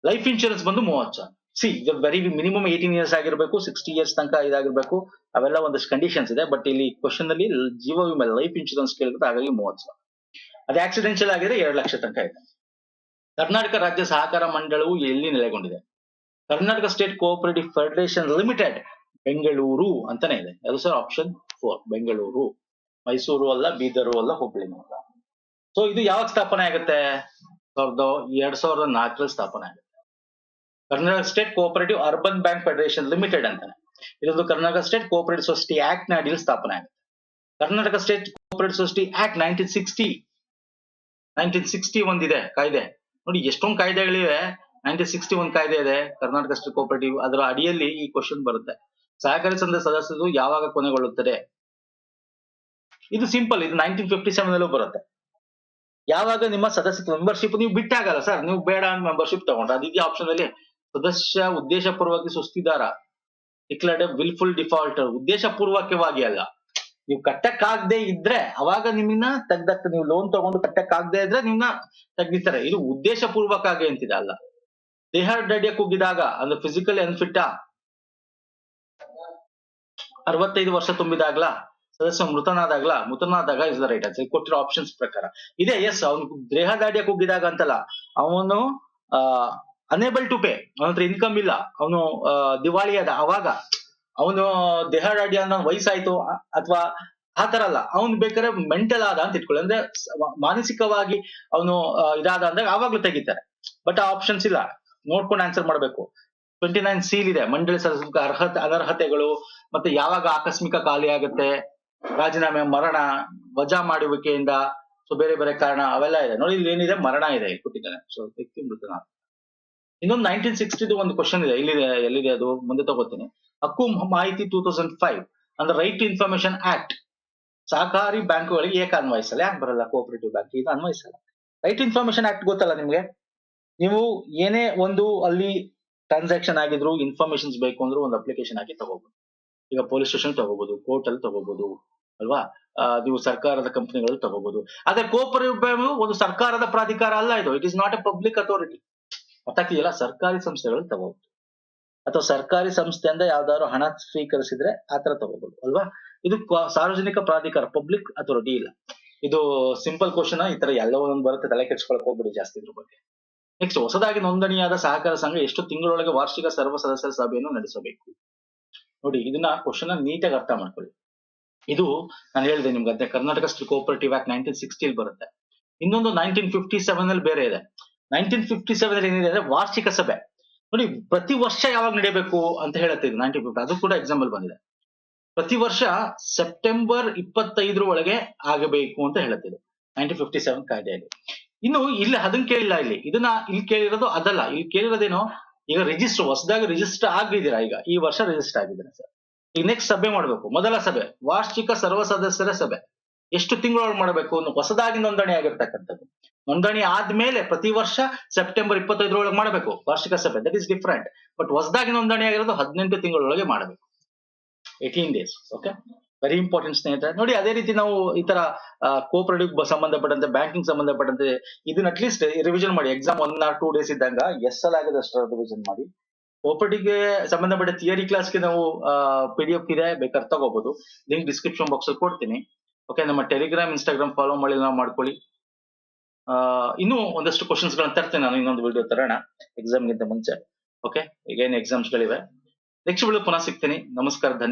ಲೈಫ್ ಇನ್ಶೂರೆನ್ಸ್ ಬಂದು 30,000. ಸಿ, ವೆರಿ ಮಿನಿಮಮ್ 18 years ಆಗಿರ್ಬೇಕು, 60 years ತನಕ ಇದಾಗಿರ್ಬೇಕು. ಅವೆಲ್ಲ ಒಂದಷ್ಟು ಕಂಡೀಷನ್ಸ್ ಇದೆ. ಬಟ್ ಇಲ್ಲಿ ಕ್ವಶನ್ ಅಲ್ಲಿ ಜೀವ ವಿಮೆ ಲೈಫ್ ಇನ್ಶೂರೆನ್ಸ್ ಕೇಳಿದ್ರೆ ಹಾಗಾಗಿ 30,000. ಅದೇ ಆಕ್ಸಿಡೆನ್ಷಿಯಲ್ ಆಗಿದ್ರೆ 2 ಲಕ್ಷ ತನಕ ಇದೆ. ಕರ್ನಾಟಕ ರಾಜ್ಯ ಸಹಕಾರ ಮಂಡಳವು ಎಲ್ಲಿ ನೆಲೆಗೊಂಡಿದೆ? Karnataka state cooperative federation limited, Bengaluru ಅಂತಾನೆ ಇದೆ. ಅದು ಸರ್ ಆಪ್ಷನ್ 4, ಬೆಂಗಳೂರು. ಮೈಸೂರು ಅಲ್ಲ, ಬೀದರು ಅಲ್ಲ, ಹುಬ್ಳಿ ಅಲ್ಲ. ಸೊ ಇದು ಯಾವಾಗ ಸ್ಥಾಪನೆ ಆಗುತ್ತೆ? 2004 ಸ್ಥಾಪನೆ ಆಗುತ್ತೆ. Karnataka state cooperative urban bank federation limited ಅಂತಾನೆ. ಇದೊಂದು Karnataka state cooperative society act ನ ಅಡಿಯಲ್ಲಿ ಸ್ಥಾಪನೆ ಆಗುತ್ತೆ. Karnataka state cooperative society act 1960 ಒಂದಿದೆ ಕಾಯ್ದೆ. ನೋಡಿ ಎಷ್ಟೊಂದು ಕಾಯ್ದೆಗಳಿವೆ. 1961 ಕಾಯ್ದೆ ಇದೆ ಕರ್ನಾಟಕ ಸ್ಟೇಟ್ ಕೋಆಪರೇಟಿವ್. ಅದರ ಅಡಿಯಲ್ಲಿ ಈ ಕ್ವಶನ್ ಬರುತ್ತೆ. ಸಹಕಾರಿ ಸಂಘದ ಸದಸ್ಯರು ಯಾವಾಗ ಕೊನೆಗೊಳ್ಳುತ್ತದೆ? ಇದು ಸಿಂಪಲ್. ಇದು 1957 ನಲ್ಲೂ ಬರುತ್ತೆ. ಯಾವಾಗ ನಿಮ್ಮ ಸದಸ್ಯತ್ವ ಮೆಂಬರ್ಶಿಪ್ ನೀವು ಬಿಟ್ಟಾಗಲ್ಲ ಸರ್, ನೀವು ಬೇಡ ಮೆಂಬರ್ಶಿಪ್ ತಗೊಂಡ್ರೆ. ಅದಿದೆಯಾ ಆಪ್ಷನ್ ಅಲ್ಲಿ? ಸದಸ್ಯ ಉದ್ದೇಶ ಪೂರ್ವಕವಾಗಿ ಸುಸ್ತಿದಾರ, ಡಿಕ್ಲೇರ್ಡ್ ವಿಲ್ಫುಲ್ ಡಿಫಾಲ್ಟರ್. ಉದ್ದೇಶ ಪೂರ್ವಕವಾಗಿ ಅಲ್ಲ, ನೀವು ಕಟ್ಟಕ್ಕಾಗದೆ ಇದ್ರೆ ಅವಾಗ ನಿಮ್ಮನ್ನ ತೆಗ್ದಾಕ್ತಾರೆ. ನೀವು ಲೋನ್ ತಗೊಂಡು ಕಟ್ಟಕ್ಕಾಗದೆ ಇದ್ರೆ ನಿಮ್ನ ತೆಗ್ದಿತಾರೆ. ಇದು ಉದ್ದೇಶ ಪೂರ್ವಕ ಆಗಿ ಅಂತಿದೆ ಅಲ್ಲ. ದೇಹದಾಢ್ಯ ಕುಗ್ಗಿದಾಗ ಅಂದ್ರೆ ಫಿಸಿಕಲ್ ಅನ್ಫಿಟ್, 65 ವರ್ಷ ತುಂಬಿದಾಗ್ಲ, ಸದಸ್ಯ ಮೃತನಾದಾಗ ಇಸ್ ದ ರೈಟ್ ಆನ್ಸರ್. ಕೊಟ್ಟಿರೋ ಆಪ್ಷನ್ಸ್ ಪ್ರಕಾರ ಇದೆ. ಎಸ್, ಅವನು ದೇಹದಾಢ್ಯ ಕುಗ್ಗಿದಾಗ ಅಂತಲ್ಲ, ಅವನು ಅನೇಬಲ್ ಟು ಪೇ, ಅವನ ಹತ್ರ ಇನ್ಕಮ್ ಇಲ್ಲ, ಅವನು ದಿವಾಳಿ ಆದ, ಅವಾಗ ಅವನು ದೇಹದಾಢ್ಯ ಅನ್ನೋ ವಯಸ್ಸಾಯ್ತು ಅಥವಾ ಆತರ ಅಲ್ಲ, ಅವನು ಬೇಕಾದ್ರೆ ಮೆಂಟಲ್ ಆದ ಅಂತ ಇಟ್ಕೊಳ್ಳಿ. ಅಂದ್ರೆ ಮಾನಸಿಕವಾಗಿ ಅವನು ಇದಾದ ಅಂದಾಗ ಆವಾಗ್ಲೂ ತೆಗಿತಾರೆ. ಬಟ್ ಆ ಆಪ್ಷನ್ಸ್ ಇಲ್ಲ, ನೋಡ್ಕೊಂಡು ಆನ್ಸರ್ ಮಾಡ್ಬೇಕು. 29 ಸೀಲ್ ಇದೆ. ಮಂಡಳಿ ಸದಸ್ಯ ಅನರ್ಹತೆಗಳು, ಮತ್ತೆ ಯಾವಾಗ ಆಕಸ್ಮಿಕ ಖಾಲಿ ಆಗುತ್ತೆ, ರಾಜೀನಾಮೆ, ಮರಣ, ವಜಾ ಮಾಡುವಿಕೆಯಿಂದ, ಸೊ ಬೇರೆ ಬೇರೆ ಕಾರಣ ಅವೆಲ್ಲ ಇದೆ. ನೋಡಿ ಇಲ್ಲಿ ಏನಿದೆ, ಮರಣ ಇದೆ ಕೊಟ್ಟಿದ್ದಾನೆ. ಸೊ ವ್ಯಕ್ತಿ ಮೃತನ. ಇನ್ನೊಂದು 1960 ಒಂದು ಕ್ವಶನ್ ಇದೆ, ಎಲ್ಲಿದೆ ಅದು ಮುಂದೆ ತಗೋತೀನಿ. ಹಕ್ಕು ಮಾಹಿತಿ 2005 ಅಂದ್ರೆ ರೈಟ್ ಟು ಇನ್ಫಾರ್ಮೇಶನ್ ಆಕ್ಟ್ ಸಹಕಾರಿ ಬ್ಯಾಂಕುಗಳಿಗೆ ಏಕೆ ಅನ್ವಯಿಸಲ್ಲ? ಯಾಕೆ ಬರಲ್ಲ? ಕೋಆಪರೇಟಿವ್ ಬ್ಯಾಂಕ್ ಇದು ಅನ್ವಯಿಸಲ್ಲ. ರೈಟ್ ಇನ್ಫಾರ್ಮೇಶನ್ ಆಕ್ಟ್ ಗೊತ್ತಲ್ಲ ನಿಮ್ಗೆ. ನೀವು ಏನೇ ಒಂದು ಅಲ್ಲಿ ಟ್ರಾನ್ಸಾಕ್ಷನ್ ಆಗಿದ್ರು, ಇನ್ಫಾರ್ಮೇಶನ್ಸ್ ಬೇಕು ಅಂದ್ರೂ ಒಂದು ಅಪ್ಲಿಕೇಶನ್ ಹಾಕಿ ತಗೋಬಹುದು. ಈಗ ಪೊಲೀಸ್ ಸ್ಟೇಷನ್ ತಗೋಬಹುದು, ಕೋರ್ಟ್ ಅಲ್ಲಿ ತಗೋಬಹುದು ಅಲ್ವಾ? ನೀವು ಸರ್ಕಾರದ ಕಂಪನಿಗಳಲ್ಲಿ ತಗೋಬಹುದು. ಆದ್ರೆ ಕೋಆಪರೇಟಿವ್ ಬ್ಯಾಂಕ್ ಒಂದು ಸರ್ಕಾರದ ಪ್ರಾಧಿಕಾರ ಅಲ್ಲ. ಇದು it is not a public authority. ಗೊತ್ತಾಗ್ತಿದೆಯಲ್ಲ? ಸರ್ಕಾರಿ ಸಂಸ್ಥೆಗಳು ತಗೋಬಹುದು, ಅಥವಾ ಸರ್ಕಾರಿ ಸಂಸ್ಥೆಯಿಂದ ಯಾವ್ದಾದ್ರು ಹಣ ಸ್ವೀಕರಿಸಿದ್ರೆ ಆತರ ತಗೋಬಹುದು ಅಲ್ವಾ? ಇದು ಸಾರ್ವಜನಿಕ ಪ್ರಾಧಿಕಾರ, ಪಬ್ಲಿಕ್ ಅಥಾರಿಟಿ ಇಲ್ಲ. ಇದು ಸಿಂಪಲ್ ಕ್ವಶನ್. ಈ ತರ ಎಲ್ಲ ಒಂದೊಂದು ಬರುತ್ತೆ, ತಲೆ ಕೆಡ್ಸ್ಕೊಳಕ್ ಹೋಗ್ಬಿಡಿ ಜಾಸ್ತಿ ಇದ್ರ ಬಗ್ಗೆ. ನೆಕ್ಸ್ಟ್, ಹೊಸದಾಗಿ ನೋಂದಣಿಯಾದ ಸಹಕಾರ ಸಂಘ ಎಷ್ಟು ತಿಂಗಳೊಳಗೆ ವಾರ್ಷಿಕ ಸರ್ವ ಸದಸ್ಯರ ಸಭೆಯನ್ನು ನಡೆಸಬೇಕು? ನೋಡಿ, ಇದನ್ನ ಕ್ವಶನ್ ನೀಟಾಗಿ ಅರ್ಥ ಮಾಡ್ಕೊಳ್ಳಿ. ಇದು ನಾನು ಹೇಳಿದೆ ನಿಮ್ಗೆ, ಅದೇ ಕರ್ನಾಟಕ ಸ್ಟೇಟ್ ಕೋಆಪರೇಟಿವ್ ಆಕ್ಟ್ 1960 ಬರುತ್ತೆ. ಇನ್ನೊಂದು 1957 ಅಲ್ಲಿ ಬೇರೆ ಇದೆ. 1957 ಅಲ್ಲಿ ಏನಿದೆ ಅಂದ್ರೆ ವಾರ್ಷಿಕ ಸಭೆ. ನೋಡಿ, ಪ್ರತಿ ವರ್ಷ ಯಾವಾಗ ನಡೆಯಬೇಕು ಅಂತ ಹೇಳುತ್ತೆ ಇದು 1950. ಅದು ಕೂಡ ಎಕ್ಸಾಂಪಲ್ ಬಂದಿದೆ. ಪ್ರತಿ ವರ್ಷ ಸೆಪ್ಟೆಂಬರ್ 25 ಒಳಗೆ ಆಗಬೇಕು ಅಂತ ಹೇಳುತ್ತಿದೆ 1957 ಕಾಯ್ದೆಯಲ್ಲಿ. ಇನ್ನು ಇಲ್ಲಿ ಅದನ್ನ ಕೇಳಿಲ್ಲ, ಇಲ್ಲಿ ಕೇಳಿರೋದು ಅದಲ್ಲ. ಇಲ್ಲಿ ಕೇಳಿರೋದೇನು, ಈಗ ರಿಜಿಸ್ಟರ್ ಹೊಸದಾಗಿ ರಿಜಿಸ್ಟರ್ ಆಗಿದ್ದೀರಾ, ಈಗ ಈ ವರ್ಷ ರಿಜಿಸ್ಟರ್ ಆಗಿದ್ದೀರಾ ಸರ್. ಈಗ ನೆಕ್ಸ್ಟ್ ಸಭೆ ಮಾಡಬೇಕು, ಮೊದಲ ಸಭೆ ವಾರ್ಷಿಕ ಸರ್ವ ಸದಸ್ಯರ ಸಭೆ. ಎಷ್ಟು ತಿಂಗಳೊಳಗೆ ಮಾಡಬೇಕು, ಹೊಸದಾಗಿ ನೋಂದಣಿ ಆಗಿರ್ತಕ್ಕಂಥದ್ದು. ನೋಂದಣಿ ಆದ್ಮೇಲೆ ಪ್ರತಿ ವರ್ಷ ಸೆಪ್ಟೆಂಬರ್ 25 ಮಾಡಬೇಕು ವಾರ್ಷಿಕ ಸಭೆ, ದಟ್ ಇಸ್ ಡಿಫ್ರೆಂಟ್. ಬಟ್ ಹೊಸದಾಗಿ ನೋಂದಣಿ ಆಗಿರೋದು 18 ತಿಂಗಳೊಳಗೆ ಮಾಡಬೇಕು, 18 days. ಓಕೆ, ವೆರಿ ಇಂಪಾರ್ಟೆಂಟ್ ಸ್ನೇಹಿತರೆ. ನೋಡಿ, ಅದೇ ರೀತಿ ನಾವು ಈ ತರ ಕೋಆಪರೇಟಿವ್ ಸಂಬಂಧಪಟ್ಟಂತೆ, ಬ್ಯಾಂಕಿಂಗ್ ಸಂಬಂಧಪಟ್ಟಂತೆ ಇದನ್ನ ಅಟ್ಲೀಸ್ಟ್ ರಿವಿಷನ್ ಮಾಡಿ. ಎಕ್ಸಾಮ್ 1 or 2 days ಇದ್ದಾಗ ಎಷ್ಟೆಲ್ಲ ಆಗಿದೆ ಅಷ್ಟು ರಿವಿಷನ್ ಮಾಡಿ. ಕೋಆಪರೇಟಿವ್ಗೆ ಸಂಬಂಧಪಟ್ಟ ಥಿಯರಿ ಕ್ಲಾಸ್ಗೆ ನಾವು PDF ಇದೆ, ಬೇಕಾದ್ರೆ ತಗೋಬಹುದು. ಲಿಂಕ್ ಡಿಸ್ಕ್ರಿಪ್ಷನ್ ಬಾಕ್ಸ್ ಅಲ್ಲಿ ಕೊಡ್ತೀನಿ. ಓಕೆ, ನಮ್ಮ ಟೆಲಿಗ್ರಾಮ್, ಇನ್ಸ್ಟಾಗ್ರಾಮ್ ಫಾಲೋ ಮಾಡಿ ನಾವು ಮಾಡ್ಕೊಳ್ಳಿ. ಇನ್ನೂ ಒಂದಷ್ಟು ಕ್ವಶನ್ಸ್ ಗಳನ್ನ ತರ್ತೇನೆ ನಾನು, ಇನ್ನೊಂದು ವಿಡಿಯೋ ತರೋಣ ಎಕ್ಸಾಮ್ ಗಿಂತ ಮುಂಚೆ. ಓಕೆ, ಈಗೇನು ಎಕ್ಸಾಮ್ಸ್ ಗಳಿವೆ. ನೆಕ್ಸ್ಟ್ ವಿಡಿಯೋ ಪುನಃ ಸಿಗ್ತೀನಿ. ನಮಸ್ಕಾರ, ಧನ್ಯವಾದ.